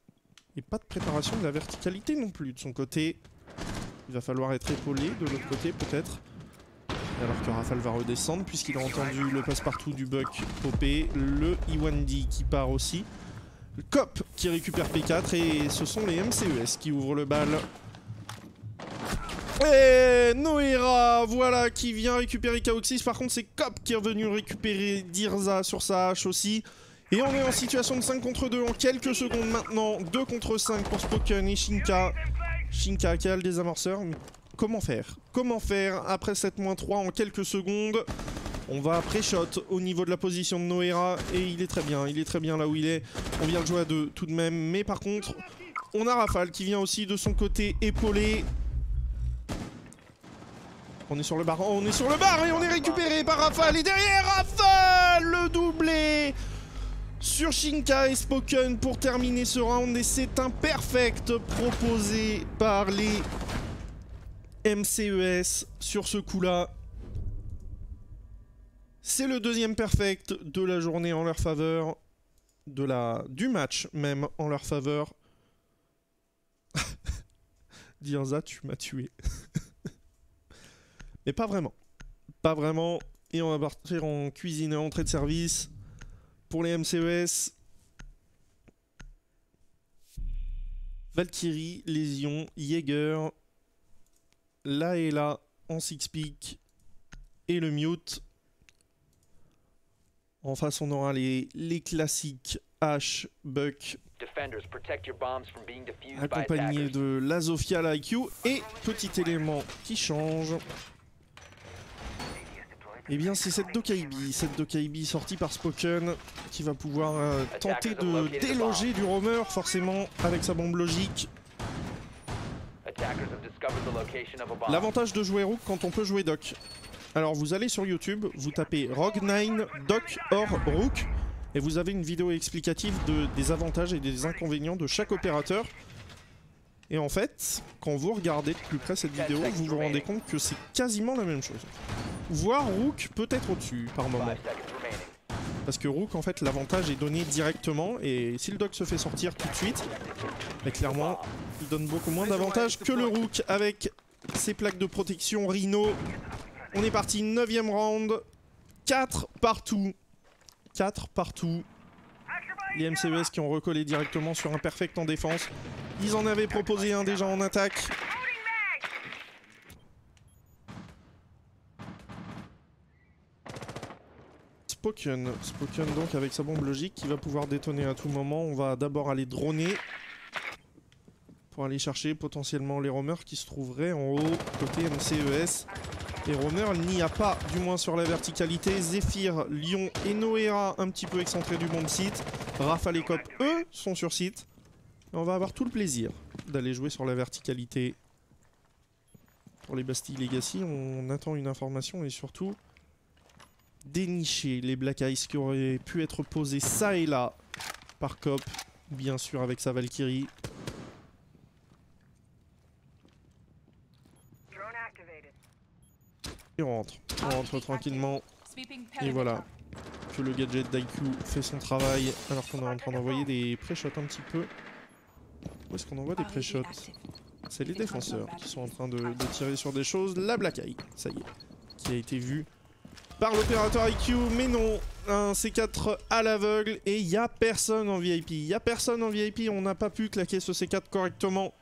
Et pas de préparation de la verticalité non plus de son côté. Il va falloir être épaulé de l'autre côté peut-être. Alors que Rafale va redescendre puisqu'il a entendu le passe-partout du Buck popper. Le Iwandi qui part aussi. Cop qui récupère P4 et ce sont les MCES qui ouvrent le bal. Et Noera, voilà, qui vient récupérer Kaoxys. Par contre, c'est Cop qui est revenu récupérer Dirza sur sa hache aussi. Et on est en situation de 5 contre 2 en quelques secondes maintenant. 2 contre 5 pour Spoken et Shinka. Shinka qui a le désamorceur. Comment faire? Comment faire après cette -3 en quelques secondes? On va pré-shot au niveau de la position de Noera. Et il est très bien là où il est. On vient de jouer à 2 tout de même. Mais par contre, on a Rafale qui vient aussi de son côté épauler. On est sur le bar, et on est récupéré par Rafale. Et derrière Rafale, le doublé sur Shinka et Spoken pour terminer ce round. Et c'est un perfect proposé par les MCES sur ce coup-là. C'est le deuxième perfect de la journée en leur faveur. Du match même en leur faveur. Dirza, tu m'as tué. Mais pas vraiment. Pas vraiment. Et on va partir en cuisine et entrée de service. Pour les MCES. Valkyrie, Lésion, Jaeger. Là et là en six-pick. Et le mute. En face, on aura les classiques Ash, Buck. Accompagné de la Zofia, la IQ. Et petit élément qui change. Eh bien c'est cette Dokaibi sortie par Spoken qui va pouvoir tenter de déloger du roamer forcément avec sa bombe logique. L'avantage de jouer Rook quand on peut jouer Doc. Alors vous allez sur YouTube, vous tapez Rogue9 Doc or Rook et vous avez une vidéo explicative des avantages et des inconvénients de chaque opérateur. Et en fait, quand vous regardez de plus près cette vidéo, vous vous rendez compte que c'est quasiment la même chose. Voire Rook peut-être au-dessus par moment. Parce que Rook, en fait, l'avantage est donné directement. Et si le Doc se fait sortir tout de suite, bah, clairement, il donne beaucoup moins d'avantages que le Rook avec ses plaques de protection Rhino. On est parti, 9ème round. 4 partout. 4 partout. Les MCES qui ont recollé directement sur un perfect en défense. Ils en avaient proposé un déjà en attaque. Spoken donc avec sa bombe logique qui va pouvoir détonner à tout moment. On va d'abord aller droner pour aller chercher potentiellement les roamers qui se trouveraient en haut côté MCES. Les roamers, il n'y a pas, du moins sur la verticalité. Zephyr, Lyon et Noera un petit peu excentrés du bomb site. Rafale et Cop, eux, sont sur site. Et on va avoir tout le plaisir d'aller jouer sur la verticalité. Pour les Bastille Legacy, on attend une information et surtout dénicher les Black Ice qui auraient pu être posés ça et là par Cop, bien sûr avec sa Valkyrie. Et on rentre tranquillement. Et voilà, que le gadget d'IQ fait son travail alors qu'on est en train d'envoyer des pré-shots un petit peu. Où est-ce qu'on envoie des pré-shots? C'est les défenseurs qui sont en train de tirer sur des choses. La Black Eye, ça y est, qui a été vue par l'opérateur IQ, mais non, un C4 à l'aveugle et il n'y a personne en VIP. Il n'y a personne en VIP, on n'a pas pu claquer ce C4 correctement.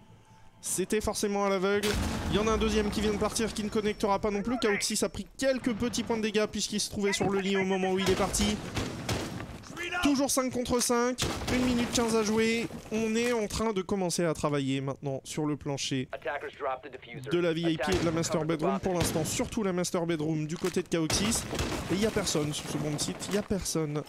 C'était forcément à l'aveugle. Il y en a un deuxième qui vient de partir qui ne connectera pas non plus. Kaoxys a pris quelques petits points de dégâts puisqu'il se trouvait sur le lit au moment où il est parti. Toujours 5 contre 5, 1 minute 15 à jouer. On est en train de commencer à travailler maintenant sur le plancher de la VIP et de la Master Bedroom. Pour l'instant, surtout la Master Bedroom du côté de Kaoxys. Et il n'y a personne sur ce bon site, il n'y a personne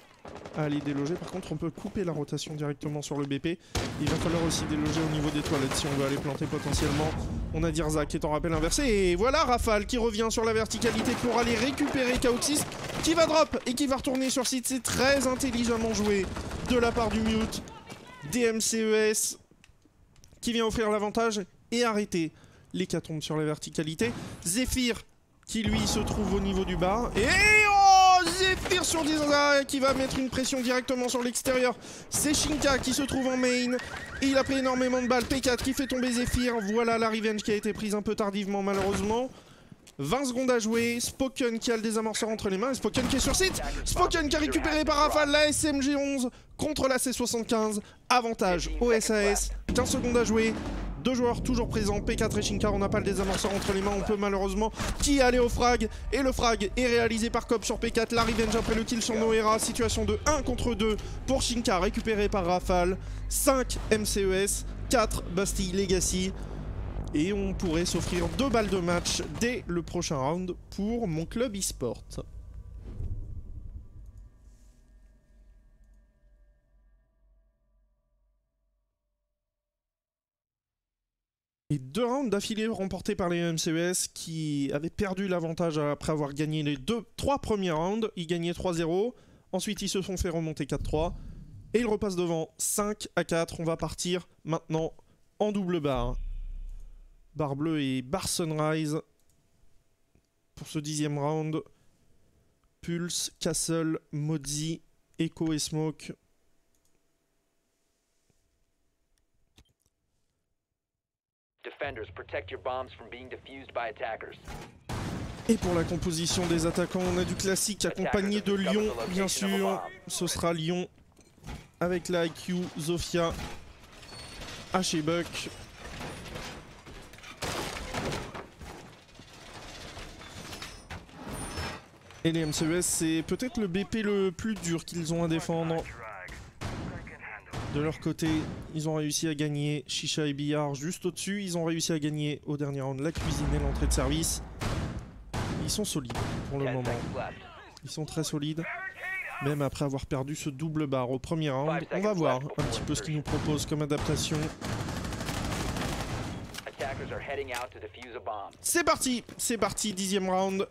à aller déloger. Par contre, on peut couper la rotation directement sur le BP. Il va falloir aussi déloger au niveau des toilettes si on veut aller planter potentiellement. On a Dirza qui est en rappel inversé. Et voilà Rafale qui revient sur la verticalité pour aller récupérer Kaoxys qui va drop et qui va retourner sur site. C'est très intelligemment joué de la part du mute. DMCES qui vient offrir l'avantage et arrêter l'hécatombe sur la verticalité. Zephyr qui lui se trouve au niveau du bar. Et oh, Zephyr sur Dirza qui va mettre une pression directement sur l'extérieur. C'est Shinka qui se trouve en main. Et il a pris énormément de balles. P4 qui fait tomber Zephyr. Voilà la revenge qui a été prise un peu tardivement malheureusement. 20 secondes à jouer. Spoken qui a le désamorceur entre les mains. Et Spoken qui est sur site. Spoken qui a récupéré par rafale la SMG11 contre la C75. Avantage au SAS. 15 secondes à jouer. Deux joueurs toujours présents, P4 et Shinkar, on n'a pas le désamorceur entre les mains, on peut malheureusement qui aller au frag. Et le frag est réalisé par Cobb sur P4, la revenge après le kill sur Noera. Situation de 1 contre 2 pour Shinkar, récupéré par Rafale. 5 MCES, 4 Bastille Legacy. Et on pourrait s'offrir 2 balles de match dès le prochain round pour mon club e-sport. Et 2 rounds d'affilée remportés par les MCES qui avaient perdu l'avantage après avoir gagné les 3 premiers rounds. Ils gagnaient 3-0. Ensuite, ils se sont fait remonter 4-3. Et ils repassent devant 5-4. On va partir maintenant en double barre. Barre bleue et barre sunrise. Pour ce 10e round. Pulse, Castle, Modzi, Echo et Smoke. Defenders, protect your bombs from being defused by attackers. Et pour la composition des attaquants, on a du classique accompagné de Lyon, bien sûr. Ce sera Lyon avec la IQ, Zofia, H et Buck. Et les MCES, c'est peut-être le BP le plus dur qu'ils ont à défendre. De leur côté, ils ont réussi à gagner Chicha et Billard juste au-dessus. Ils ont réussi à gagner au dernier round la cuisine et l'entrée de service. Ils sont solides pour le moment. Ils sont très solides. Même après avoir perdu ce double bar au premier round. On va voir un petit peu ce qu'ils nous proposent comme adaptation. C'est parti, 10e round.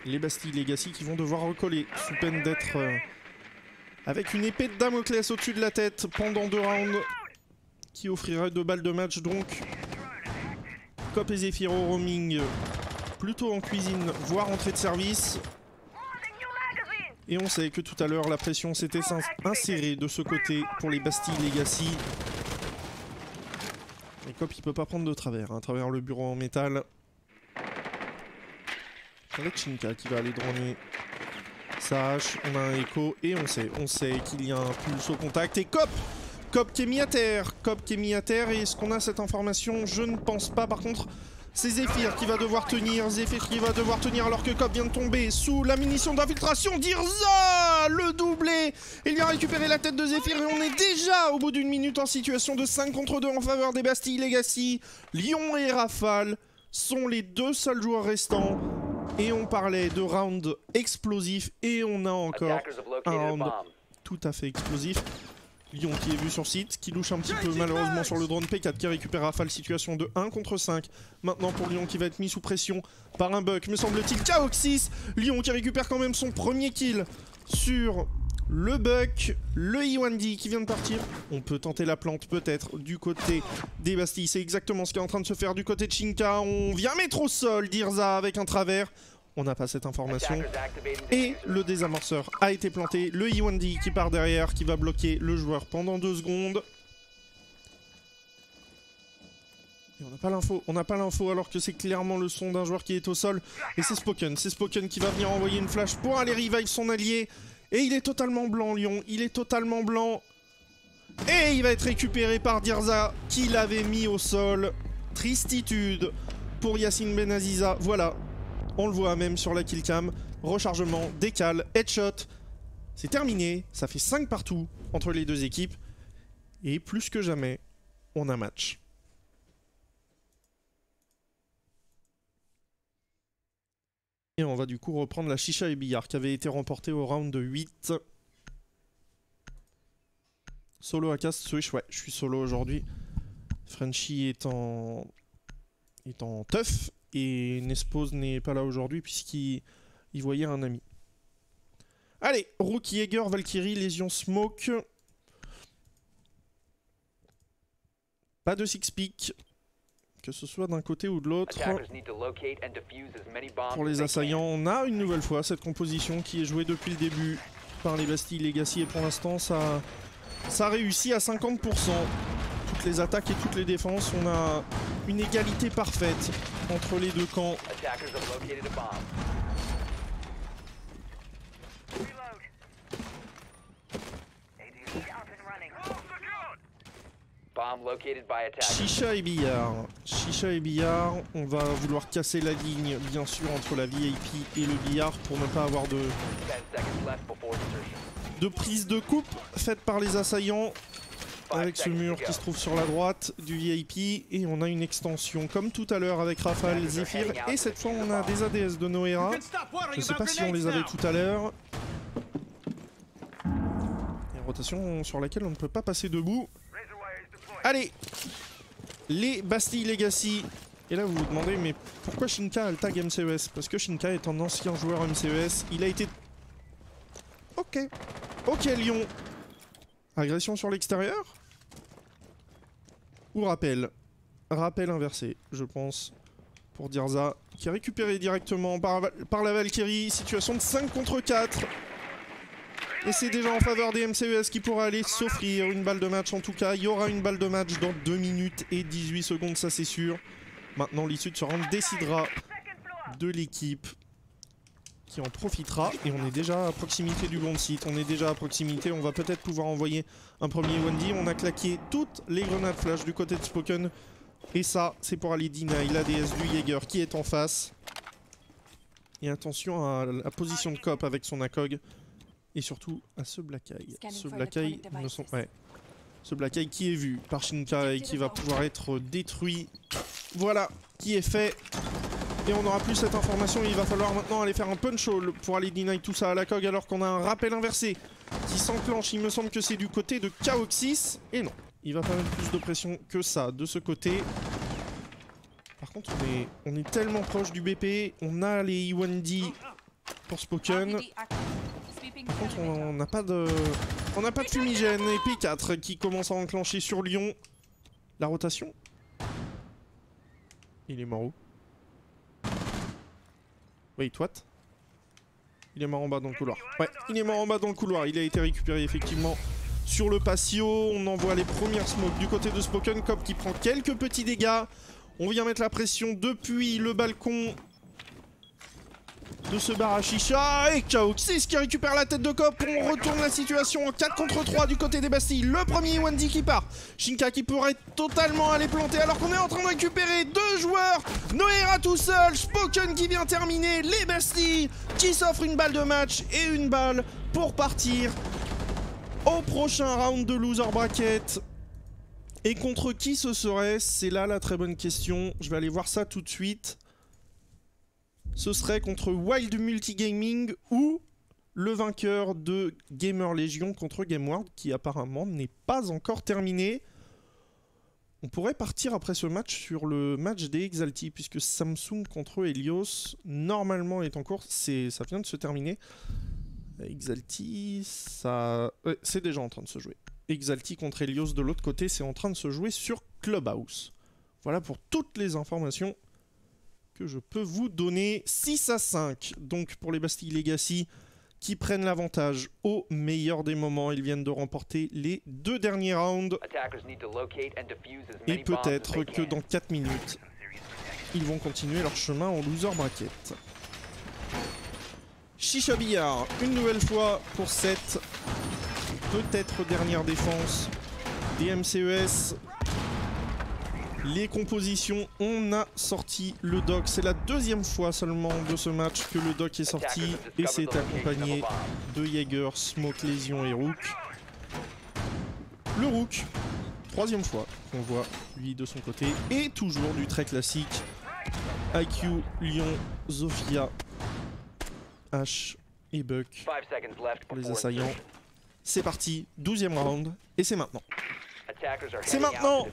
Les Bastille Legacy qui vont devoir recoller sous peine d'être... avec une épée de Damoclès au-dessus de la tête pendant 2 rounds qui offrirait 2 balles de match donc. Cop et Zephyr au roaming plutôt en cuisine voire entrée de service. Et on sait que tout à l'heure la pression s'était insérée de ce côté pour les Bastille Legacy. Et Cop il peut pas prendre de travers, à travers le bureau en métal. Avec Shinka qui va aller droner. Ça hache, on a un écho et on sait qu'il y a un pulse au contact. Et Cop qui est mis à terre. Et est-ce qu'on a cette information? Je ne pense pas. Par contre, c'est Zephyr qui va devoir tenir. Alors que Cop vient de tomber sous la munition d'infiltration. Dirza, le doublé. Il vient récupérer la tête de Zephyr et on est déjà au bout d'une minute en situation de 5 contre 2 en faveur des Bastille Legacy. Lyon et Rafale sont les 2 seuls joueurs restants. Et on parlait de round explosif et on a encore un round tout à fait explosif. Lyon qui est vu sur site, qui louche un petit peu malheureusement sur le drone P4 qui récupère Rafale, situation de 1 contre 5. Maintenant pour Lyon qui va être mis sous pression par un Buck, me semble-t-il, Kaoxys. Lyon qui récupère quand même son premier kill sur le Buck, le E1D qui vient de partir. On peut tenter la plante peut-être du côté des Bastilles. C'est exactement ce qui est en train de se faire du côté de Shinka. On vient mettre au sol Dirza avec un travers. On n'a pas cette information. Et le désamorceur a été planté. Le E1D qui part derrière, qui va bloquer le joueur pendant 2 secondes. Et on n'a pas l'info alors que c'est clairement le son d'un joueur qui est au sol. Et c'est Spoken qui va venir envoyer une flash pour aller revive son allié. Et il est totalement blanc, Lyon. Il est totalement blanc. Et il va être récupéré par Dirza, qui l'avait mis au sol. Tristitude pour Yacine Benaziza. Voilà. On le voit même sur la killcam. Rechargement, décale, headshot. C'est terminé. Ça fait 5 partout entre les 2 équipes. Et plus que jamais, on a match. Et on va du coup reprendre la Chicha et Billard qui avait été remportée au round de 8. Solo à cast switch, ouais, je suis solo aujourd'hui. Frenchy est en teuf et Nespose n'est pas là aujourd'hui puisqu'il voyait un ami. Allez, Rookie Jäger, Valkyrie, Lésion Smoke. Pas de six pick. Que ce soit d'un côté ou de l'autre. Pour les assaillants, on a une nouvelle fois cette composition qui est jouée depuis le début par les Bastille Legacy et pour l'instant ça réussit à 50%. Toute toutes les attaques et toutes les défenses. On a une égalité parfaite entre les deux camps. Attackers have located a bomb. Bomb located by attackers. Chicha et billard. Chicha et billard. On va vouloir casser la ligne, bien sûr, entre la VIP et le billard pour ne pas avoir 10 seconds left before insertion. de prise de coupe faite par les assaillants. Avec ce mur qui se trouve sur la droite du VIP. Et on a une extension comme tout à l'heure avec Rafale, Zephyr. Et cette fois on a des ADS de Noera. Je sais pas si on les avait tout à l'heure. Une rotation sur laquelle on ne peut pas passer debout. Allez, les Bastille Legacy. Et là vous vous demandez mais pourquoi Shinka a le tag MCES? Parce que Shinka est un ancien joueur MCES. Il a été... Ok. Ok Lyon. Agression sur l'extérieur? Ou rappel? Rappel inversé, je pense, pour Dirza, qui est récupéré directement par la Valkyrie. Situation de 5 contre 4. Et c'est déjà en faveur des MCES qui pourra aller s'offrir une balle de match. En tout cas, il y aura une balle de match dans 2 minutes et 18 secondes, ça c'est sûr. Maintenant, l'issue de ce round décidera de l'équipe qui en profitera. Et on est déjà à proximité du bon site. On est déjà à proximité. On va peut-être pouvoir envoyer un premier Wendy. On a claqué toutes les grenades flash du côté de Spoken. Et ça, c'est pour aller deny l'ADS du Jaeger qui est en face. Et attention à la position de Cop avec son ACOG. Et surtout à ce Black Eye. Ce Black Eye, ce Black Eye qui est vu par Shinka et qui va pouvoir être détruit. Voilà, qui est fait. Et on n'aura plus cette information. Il va falloir maintenant aller faire un punch hole pour aller deny tout ça à la COG alors qu'on a un rappel inversé qui s'enclenche. Il me semble que c'est du côté de Kaoxys. Et non, il va pas mettre plus de pression que ça de ce côté. Par contre, on est tellement proche du BP. On a les E1D pour Spoken. Par contre, on n'a pas de fumigène. Et P4 qui commence à enclencher sur Lyon. La rotation. Il est mort où? Wait, what? Il est mort en bas dans le couloir. Ouais, il est mort en bas dans le couloir. Il a été récupéré effectivement sur le patio. On envoie les premières smokes du côté de Spoken. Cop qui prend quelques petits dégâts. On vient mettre la pression depuis le balcon de ce bar à chicha. Et Kaoxys qui récupère la tête de Cop. On retourne la situation en 4 contre 3 du côté des Bastilles. Le premier Wendy qui part. Shinka qui pourrait totalement aller planter alors qu'on est en train de récupérer 2 joueurs. Noera tout seul. Spoken qui vient terminer. Les Bastilles qui s'offrent une balle de match et une balle pour partir au prochain round de loser bracket. Et contre qui ce serait? C'est là la très bonne question. Je vais aller voir ça tout de suite. Ce serait contre Wild Multigaming ou le vainqueur de Gamer Legion contre GameWorld qui apparemment n'est pas encore terminé. On pourrait partir après ce match sur le match des Exalti puisque Samsung contre Helios normalement est en cours. Ça vient de se terminer. Exalti, c'est déjà en train de se jouer. Exalti contre Helios de l'autre côté, c'est en train de se jouer sur Clubhouse. Voilà pour toutes les informations que je peux vous donner. 6-5 donc pour les Bastille Legacy qui prennent l'avantage au meilleur des moments. Ils viennent de remporter les 2 derniers rounds. Et peut-être que dans 4 minutes, ils vont continuer leur chemin en loser bracket. Chicha Billard, une nouvelle fois pour cette peut-être dernière défense des MCES. Les compositions, on a sorti le doc. C'est la 2e fois seulement de ce match que le doc est sorti. Et c'est accompagné de Jaeger, Smoke, Lésion et Rook. Le Rook, 3e fois qu'on voit lui de son côté. Et toujours du très classique. IQ, Lyon, Zofia, H et Buck pour les assaillants. C'est parti, 12e round. Et c'est maintenant. C'est maintenant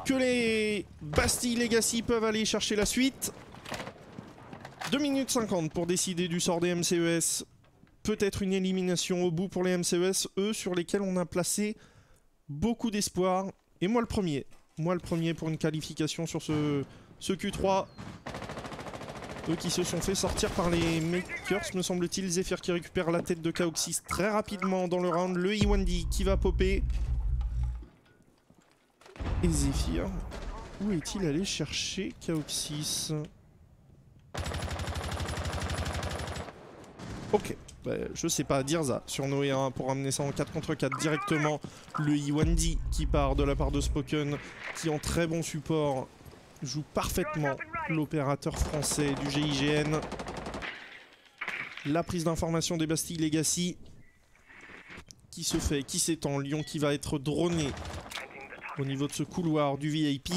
que les Bastille Legacy peuvent aller chercher la suite. 2 minutes 50 pour décider du sort des MCES. Peut-être une élimination au bout pour les MCES, eux sur lesquels on a placé beaucoup d'espoir. Et moi le premier. Moi le premier pour une qualification sur ce Q3. Eux qui se sont fait sortir par les Makers, me semble-t-il. Zephyr qui récupère la tête de Kaoxys très rapidement dans le round. Le E1D qui va popper. Et Zephyr, où est-il allé chercher Kaoxys? Ok, bah, je sais pas, Dirza sur Noé 1 pour amener ça en 4 contre 4 directement. Le Iwandi qui part de la part de Spoken, qui en très bon support joue parfaitement l'opérateur français du GIGN. La prise d'information des Bastille Legacy qui se fait, qui s'étend. Lyon qui va être droné au niveau de ce couloir du VIP.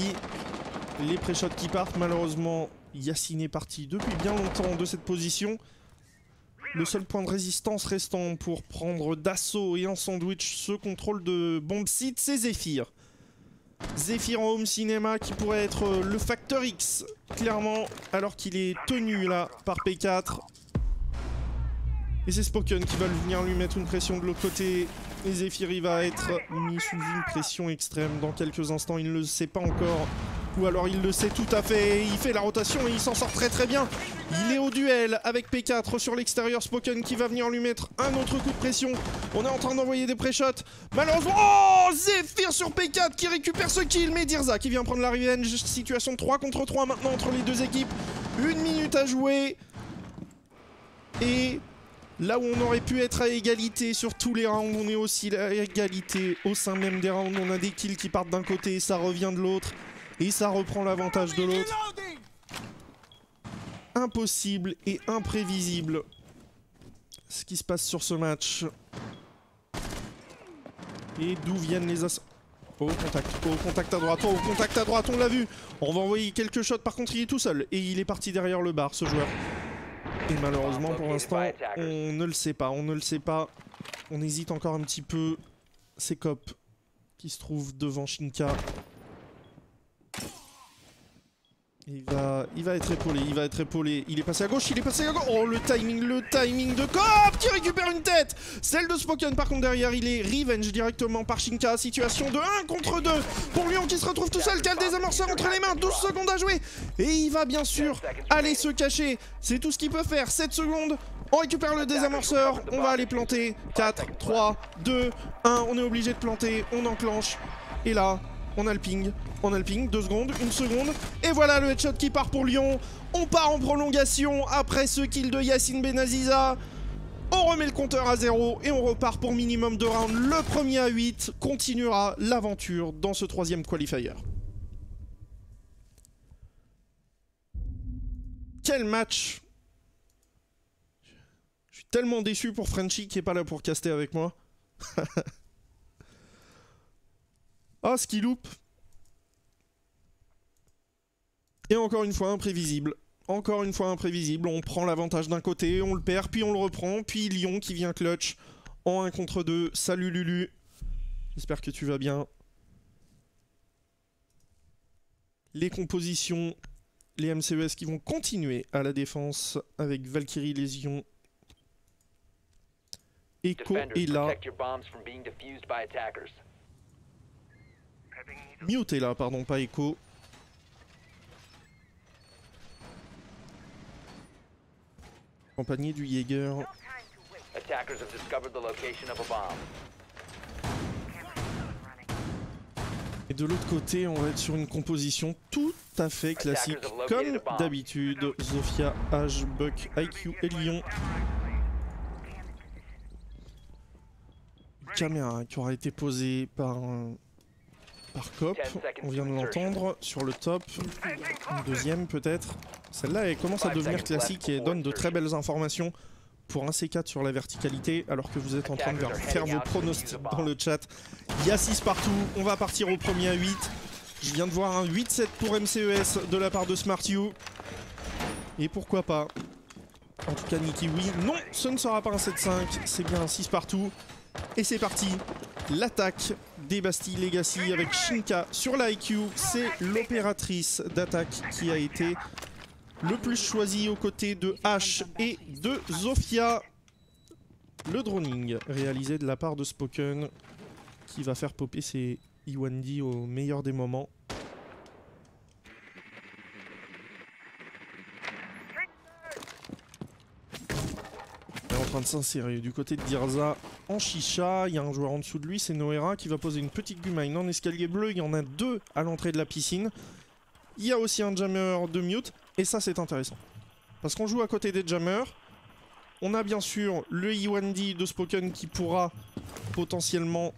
Les pré-shots qui partent, malheureusement Yacine est parti depuis bien longtemps de cette position. Le seul point de résistance restant pour prendre d'assaut et un sandwich ce contrôle de bomb site, c'est Zephyr. Zephyr en home cinéma qui pourrait être le facteur X, clairement, alors qu'il est tenu là par P4. Et c'est Spoken qui va venir lui mettre une pression de l'autre côté. Et Zephyr il va être mis sous une pression extrême dans quelques instants, il ne le sait pas encore. Ou alors il le sait tout à fait, il fait la rotation et il s'en sort très très bien. Il est au duel avec P4 sur l'extérieur, Spoken qui va venir lui mettre un autre coup de pression. On est en train d'envoyer des pré-shots. Malheureusement, oh, Zephyr sur P4 qui récupère ce kill, mais Dirza qui vient prendre la revenge. Situation de 3 contre 3 maintenant entre les deux équipes. 1 minute à jouer. Et là où on aurait pu être à égalité sur tous les rounds, on est aussi à égalité au sein même des rounds. On a des kills qui partent d'un côté et ça revient de l'autre. Et ça reprend l'avantage de l'autre. Impossible et imprévisible ce qui se passe sur ce match. Et d'où viennent les assauts? Au contact à droite, au contact à droite, on l'a vu. On va envoyer quelques shots, par contre il est tout seul. Et il est parti derrière le bar, ce joueur. Et malheureusement pour l'instant, on ne le sait pas, on ne le sait pas. On hésite encore un petit peu. C'est Cop qui se trouve devant Shinka. Il va être épaulé, il est passé à gauche, Oh le timing de Cop qui récupère une tête. Celle de Spoken par contre derrière, il est revenge directement par Shinka. Situation de 1 contre 2 pour Lyon qui se retrouve tout seul, qui a le désamorceur entre les mains, 12 secondes à jouer. Et il va bien sûr aller se cacher, c'est tout ce qu'il peut faire, 7 secondes. On récupère le désamorceur, on va aller planter. 4, 3, 2, 1, on est obligé de planter, on enclenche. Et là, on a le ping, 2 secondes, 1 seconde, et voilà le headshot qui part pour Lyon. On part en prolongation après ce kill de Yacine Benaziza. On remet le compteur à 0 et on repart pour minimum de rounds. Le premier à 8 continuera l'aventure dans ce 3e qualifier. Quel match! Je suis tellement déçu pour Frenchy qui est pas là pour caster avec moi. Ah, ce qui loupe. Et encore une fois, imprévisible. Encore une fois, imprévisible. On prend l'avantage d'un côté, on le perd, puis on le reprend. Puis Lyon qui vient clutch en 1 contre 2. Salut Lulu. J'espère que tu vas bien. Les compositions, les MCES qui vont continuer à la défense avec Valkyrie Lésion. Echo est là. Mute est là, pardon, pas Echo. Accompagné du Jaeger. Et de l'autre côté, on va être sur une composition tout à fait classique. Comme d'habitude, Zofia, H, Buck, IQ et Lyon. Une caméra qui aura été posée par Cop, on vient de l'entendre, sur le top, une deuxième peut-être. Celle-là elle commence à devenir classique et donne de très belles informations pour un C4 sur la verticalité, alors que vous êtes en train de faire vos pronostics dans le chat. Il y a 6 partout, on va partir au premier à 8. Je viens de voir un 8-7 pour MCES de la part de SmartU. Et pourquoi pas. En tout cas Niki oui, non ce ne sera pas un 7-5, c'est bien un 6 partout. Et c'est parti, l'attaque des Bastille Legacy avec Shinka sur la IQ. C'est l'opératrice d'attaque qui a été le plus choisie aux côtés de H et de Zofia. Le droning réalisé de la part de Spoken qui va faire popper ses Iwandi au meilleur des moments. On est en train de s'insérer du côté de Dirza. en chicha. Il y a un joueur en dessous de lui, c'est Noera qui va poser une petite Gumine en escalier bleu. Il y en a 2 à l'entrée de la piscine. Il y a aussi un jammer de mute. Et ça, c'est intéressant. Parce qu'on joue à côté des jammers. On a bien sûr le E1D de Spoken qui pourra potentiellement...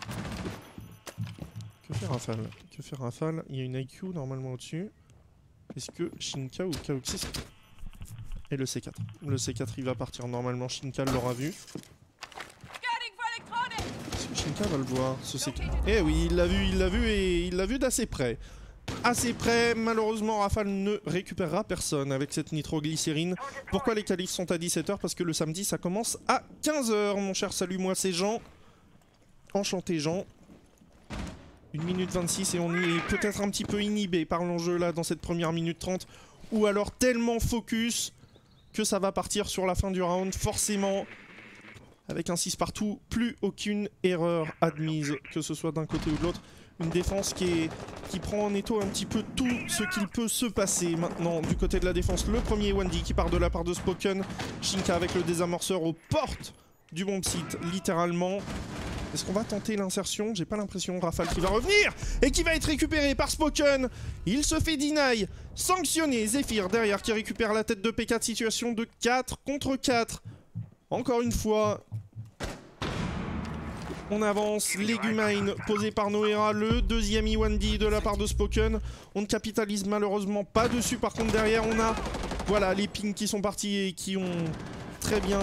Que fait Rafale? Que fait Rafale? Il y a une IQ normalement au-dessus. Est-ce que Shinka ou Kaoxis? Et le C4. Le C4 il va partir normalement, Shinka l'aura vu. Est-ce que Shinka va le voir ce C4? Eh oui, il l'a vu et il l'a vu d'assez près. Assez près, malheureusement Rafale ne récupérera personne avec cette nitroglycérine. Pourquoi les qualifs sont à 17h? Parce que le samedi ça commence à 15h mon cher, salut-moi c'est Jean. Enchanté Jean. 1 minute 26 et on est peut-être un petit peu inhibé par l'enjeu là dans cette première minute 30. Ou alors tellement focus que ça va partir sur la fin du round. Forcément, avec un 6 partout, plus aucune erreur admise, que ce soit d'un côté ou de l'autre. Une défense qui prend en étau un petit peu tout ce qu'il peut se passer maintenant du côté de la défense. Le premier Wendy qui part de la part de Spoken. Shinka avec le désamorceur aux portes du bomb site, littéralement. Est-ce qu'on va tenter l'insertion? J'ai pas l'impression. Rafale qui va revenir et qui va être récupéré par Spoken. Il se fait deny, sanctionné. Zephyr derrière qui récupère la tête de P4. Situation de 4 contre 4. Encore une fois, on avance. Legumine posé par Noera. Le deuxième E1D de la part de Spoken. On ne capitalise malheureusement pas dessus. Par contre derrière on a voilà, les pings qui sont partis et qui ont très bien...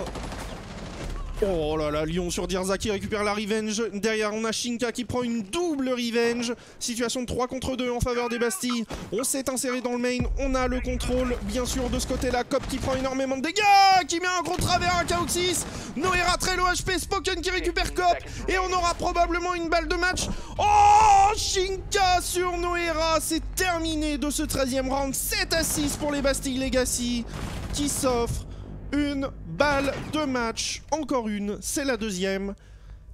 Oh là là, Lyon sur Dirza qui récupère la revenge. Derrière, on a Shinka qui prend une double revenge. Situation de 3 contre 2 en faveur des Bastilles. On s'est inséré dans le main. On a le contrôle, bien sûr, de ce côté-là. Cop qui prend énormément de dégâts, qui met un gros travers à Kaoxis. Noera très low HP. Spoken qui récupère Cop. Et on aura probablement une balle de match. Oh, Shinka sur Noera. C'est terminé de ce 13e round. 7-6 pour les Bastilles Legacy qui s'offrent une balle de match, encore une, c'est la deuxième.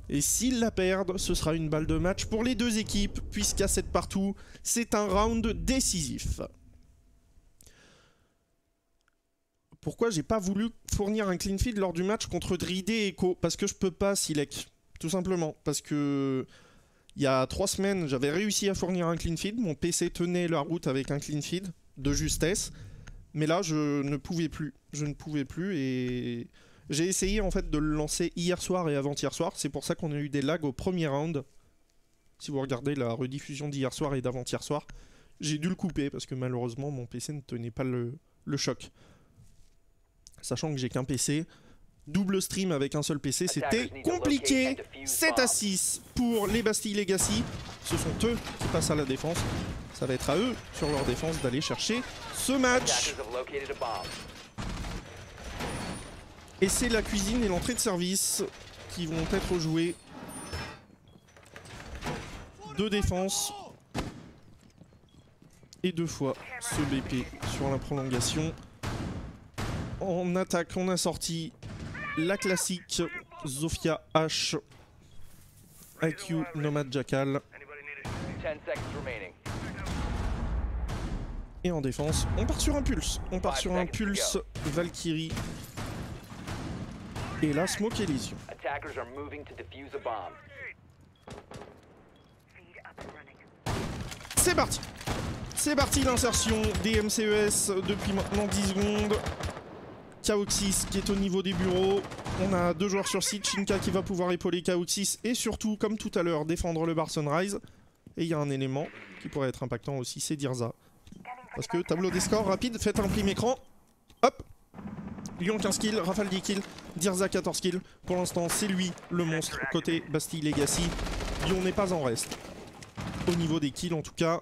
Et s'ils la perdent, ce sera une balle de match pour les deux équipes, puisqu'à 7 partout, c'est un round décisif. Pourquoi j'ai pas voulu fournir un clean feed lors du match contre Dridé et Echo? Parce que je peux pas, Silek. Tout simplement. Parce que il y a 3 semaines, j'avais réussi à fournir un clean feed. Mon PC tenait la route avec un clean feed de justesse. Mais là, je ne pouvais plus. Je ne pouvais plus et j'ai essayé en fait de le lancer hier soir et avant-hier soir. C'est pour ça qu'on a eu des lags au premier round. Si vous regardez la rediffusion d'hier soir et d'avant-hier soir, j'ai dû le couper parce que malheureusement mon PC ne tenait pas le choc. Sachant que j'ai qu'un PC, double stream avec un seul PC, c'était compliqué. 7-6 pour les Bastilles Legacy. Ce sont eux qui passent à la défense. Ça va être à eux, sur leur défense, d'aller chercher ce match. Et c'est la cuisine et l'entrée de service qui vont être jouées. 2 défenses. Et 2 fois ce BP sur la prolongation. En attaque, on a sorti la classique Zofia H. IQ Nomad Jackal. Et en défense, on part sur un pulse. On part sur un pulse Valkyrie. Et là, Smoke et Elysium. C'est parti. C'est parti l'insertion des MCES depuis maintenant 10 secondes. Kaoxis qui est au niveau des bureaux. On a 2 joueurs sur site. Shinka qui va pouvoir épauler Kaoxis et surtout, comme tout à l'heure, défendre le bar Sunrise. Et il y a un élément qui pourrait être impactant aussi, c'est Dirza. Parce que tableau des scores rapide, faites un prime écran. Hop. Lyon 15 kills, Rafale 10 kills, Dirza 14 kills. Pour l'instant, c'est lui le monstre côté Bastille Legacy. Lyon n'est pas en reste. Au niveau des kills en tout cas.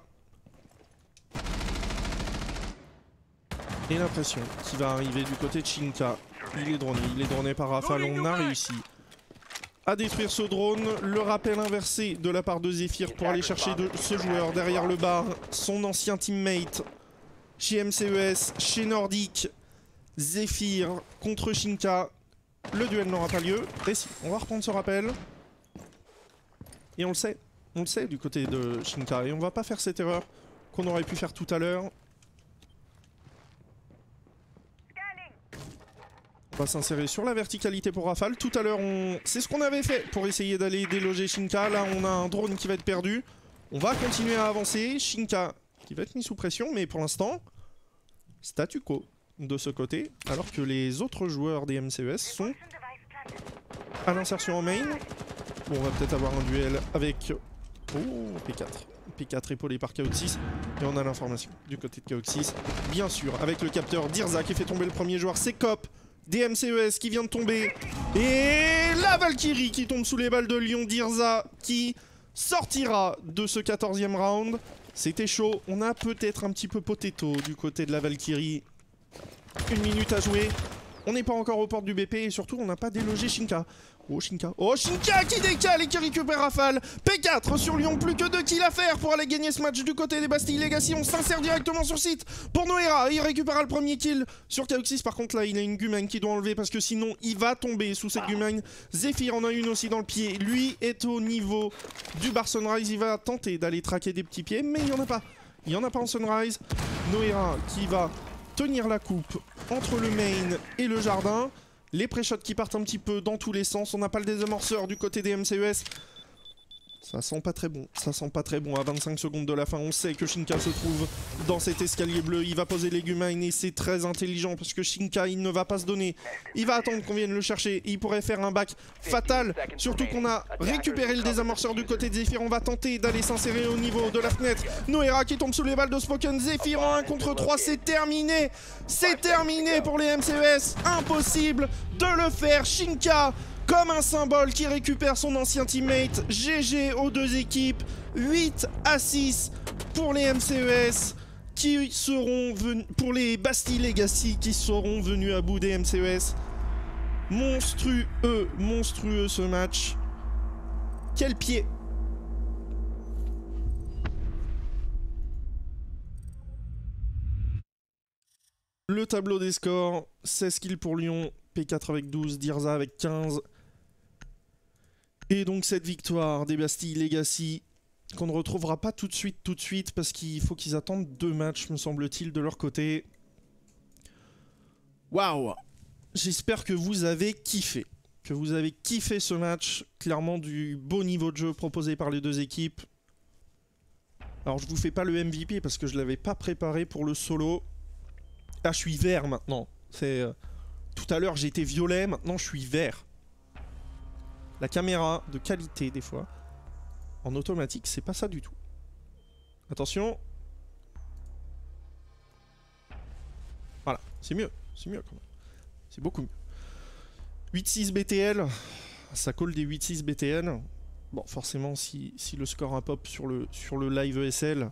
Et l'impression qui va arriver du côté de Shinka. Il est droné par Rafale, on a réussi à détruire ce drone. Le rappel inversé de la part de Zephyr pour aller chercher ce joueur derrière le bar. Son ancien teammate chez MCES, chez Nordic. Zephyr contre Shinka. Le duel n'aura pas lieu. Et si, on va reprendre ce rappel. Et on le sait du côté de Shinka. Et on va pas faire cette erreur qu'on aurait pu faire tout à l'heure. On va s'insérer sur la verticalité pour Rafale. Tout à l'heure, c'est ce qu'on avait fait pour essayer d'aller déloger Shinka. Là, on a un drone qui va être perdu. On va continuer à avancer. Shinka qui va être mis sous pression, mais pour l'instant, statu quo de ce côté. Alors que les autres joueurs des MCES sont à l'insertion en main. Bon, on va peut-être avoir un duel avec... Oh, P4. P4 épaulé par KO6. Et on a l'information du côté de KO6. Bien sûr, avec le capteur Dirza qui fait tomber le premier joueur. C'est Cop des MCES qui vient de tomber. Et la Valkyrie qui tombe sous les balles de Lyon. Dirza qui sortira de ce 14e round. C'était chaud. On a peut-être un petit peu potato du côté de la Valkyrie. 1 minute à jouer. On n'est pas encore aux portes du BP et surtout on n'a pas délogé Shinka. Oh Shinka. Oh Shinka qui décale et qui récupère Rafale. P4 sur Lyon, plus que 2 kills à faire pour aller gagner ce match du côté des Bastille Legacy. On s'insère directement sur site pour Noera. Il récupérera le premier kill sur KO6. Par contre là il a une Gumain qui doit enlever parce que sinon il va tomber sous cette Gumain. Zephyr en a une aussi dans le pied. Lui est au niveau du bar Sunrise. Il va tenter d'aller traquer des petits pieds mais il n'y en a pas. Il n'y en a pas en Sunrise. Noera qui va tenir la coupe entre le main et le jardin. Les pré-shots qui partent un petit peu dans tous les sens. On n'a pas le désamorceur du côté des MCES. Ça sent pas très bon. Ça sent pas très bon. À 25 secondes de la fin, on sait que Shinka se trouve dans cet escalier bleu. Il va poser les Gumain et c'est très intelligent parce que Shinka, il ne va pas se donner. Il va attendre qu'on vienne le chercher. Il pourrait faire un back fatal. Surtout qu'on a récupéré le désamorceur du côté de Zephyr. On va tenter d'aller s'insérer au niveau de la fenêtre. Noera qui tombe sous les balles de Spoken. Zephyr en 1 contre 3. C'est terminé. C'est terminé pour les MCES. Impossible de le faire. Shinka comme un symbole qui récupère son ancien teammate. GG aux deux équipes. 8-6 pour les MCES qui seront venus, pour les Bastille Legacy qui seront venus à bout des MCES. Monstrueux, monstrueux ce match. Quel pied. Le tableau des scores, 16 kills pour Lyon, P4 avec 12, Dirza avec 15. Et donc cette victoire des Bastille Legacy, qu'on ne retrouvera pas tout de suite, parce qu'il faut qu'ils attendent 2 matchs, me semble-t-il, de leur côté. Waouh! J'espère que vous avez kiffé. Que vous avez kiffé ce match. Clairement du beau niveau de jeu proposé par les deux équipes. Alors je vous fais pas le MVP parce que je l'avais pas préparé pour le solo. Ah, je suis vert maintenant. C'est... tout à l'heure j'étais violet, maintenant je suis vert. La caméra de qualité des fois. En automatique, c'est pas ça du tout. Attention. Voilà, c'est mieux. C'est mieux quand même. C'est beaucoup mieux. 8-6 BTL. Ça colle des 8-6 BTL. Bon, forcément, si le score a pop sur le live ESL,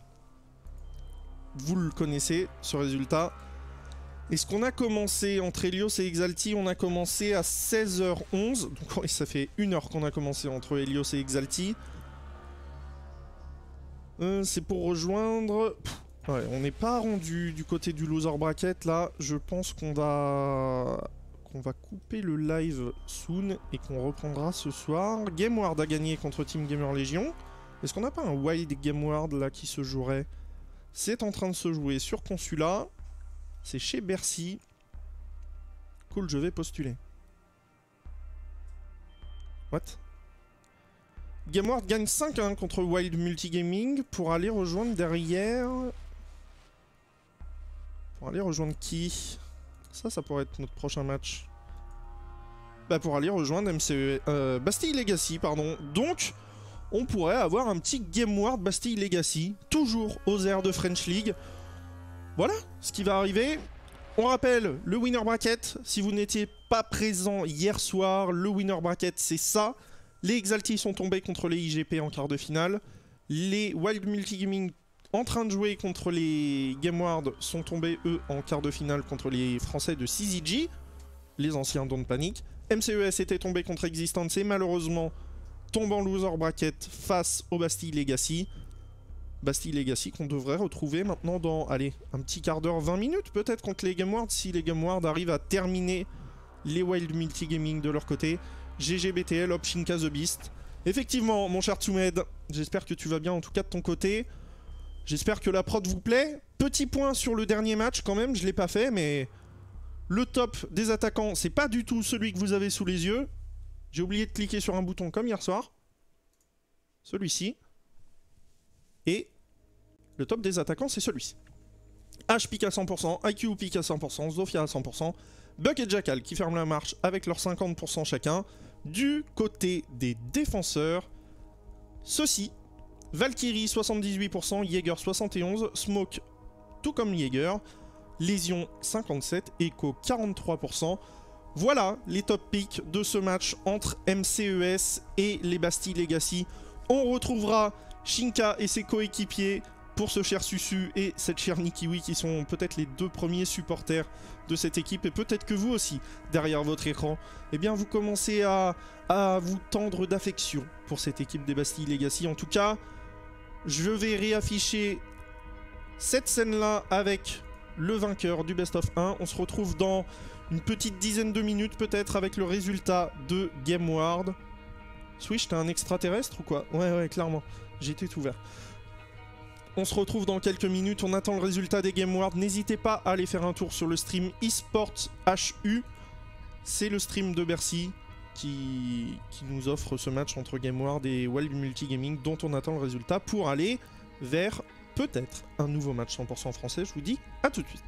vous le connaissez, ce résultat. Est-ce qu'on a commencé entre Helios et Exalti? On a commencé à 16h11. Donc ça fait 1 heure qu'on a commencé entre Helios et Exalti. C'est pour rejoindre... Ouais, on n'est pas rendu du côté du loser bracket là. Je pense qu'on va couper le live soon et qu'on reprendra ce soir. GameWard a gagné contre Team Gamer Légion. Est-ce qu'on n'a pas un Wild GameWard là qui se jouerait? C'est en train de se jouer sur Consulat. C'est chez Bercy. Cool, je vais postuler. What? GameWard gagne 5-1 contre Wild Multigaming pour aller rejoindre derrière... Pour aller rejoindre qui? Ça pourrait être notre prochain match. Bah pour aller rejoindre Bastille Legacy, pardon. Donc, on pourrait avoir un petit GameWard Bastille Legacy, toujours aux airs de French League. Voilà ce qui va arriver. On rappelle le winner bracket. Si vous n'étiez pas présent hier soir, le winner bracket c'est ça. Les Exalti sont tombés contre les IGP en quart de finale. Les Wild Multigaming en train de jouer contre les GameWard sont tombés eux en quart de finale contre les Français de CZG, les anciens Don't Panic. MCES était tombé contre Existence et malheureusement tombe en loser bracket face au Bastille Legacy. Bastille Legacy qu'on devrait retrouver maintenant dans, allez, un petit quart d'heure, 20 minutes peut-être contre les GameWard, si les GameWard arrivent à terminer les Wild Multigaming de leur côté. GGBTL, Hop Shinka the Beast. Effectivement, mon cher Tsumed, j'espère que tu vas bien en tout cas de ton côté. J'espère que la prod vous plaît. Petit point sur le dernier match quand même, je l'ai pas fait, mais Le top des attaquants, c'est pas du tout celui que vous avez sous les yeux. J'ai oublié de cliquer sur un bouton comme hier soir. Celui-ci. Et le top des attaquants, c'est celui-ci. H pique à 100%, IQ pique à 100%, Zofia à 100%, Buck et Jackal qui ferment la marche avec leurs 50% chacun. Du côté des défenseurs, ceci, Valkyrie 78%, Jaeger 71%, Smoke tout comme Jaeger, Lésion 57%, Echo 43%. Voilà les top picks de ce match entre MCES et les Bastille Legacy. On retrouvera Shinka et ses coéquipiers pour ce cher Susu et cette chère Nikiwi qui sont peut-être les deux premiers supporters de cette équipe, et peut-être que vous aussi, derrière votre écran, eh bien vous commencez à vous tendre d'affection pour cette équipe des Bastille Legacy. En tout cas, je vais réafficher cette scène-là avec le vainqueur du Best of 1. On se retrouve dans une petite dizaine de minutes peut-être avec le résultat de Game Ward. Swish, t'es un extraterrestre ou quoi? Ouais, clairement. J'étais tout vert. On se retrouve dans quelques minutes, on attend le résultat des Game Ward. N'hésitez pas à aller faire un tour sur le stream eSports HU. C'est le stream de Bercy qui nous offre ce match entre Game Ward et Wild Multigaming, dont on attend le résultat pour aller vers peut-être un nouveau match 100% français. Je vous dis à tout de suite.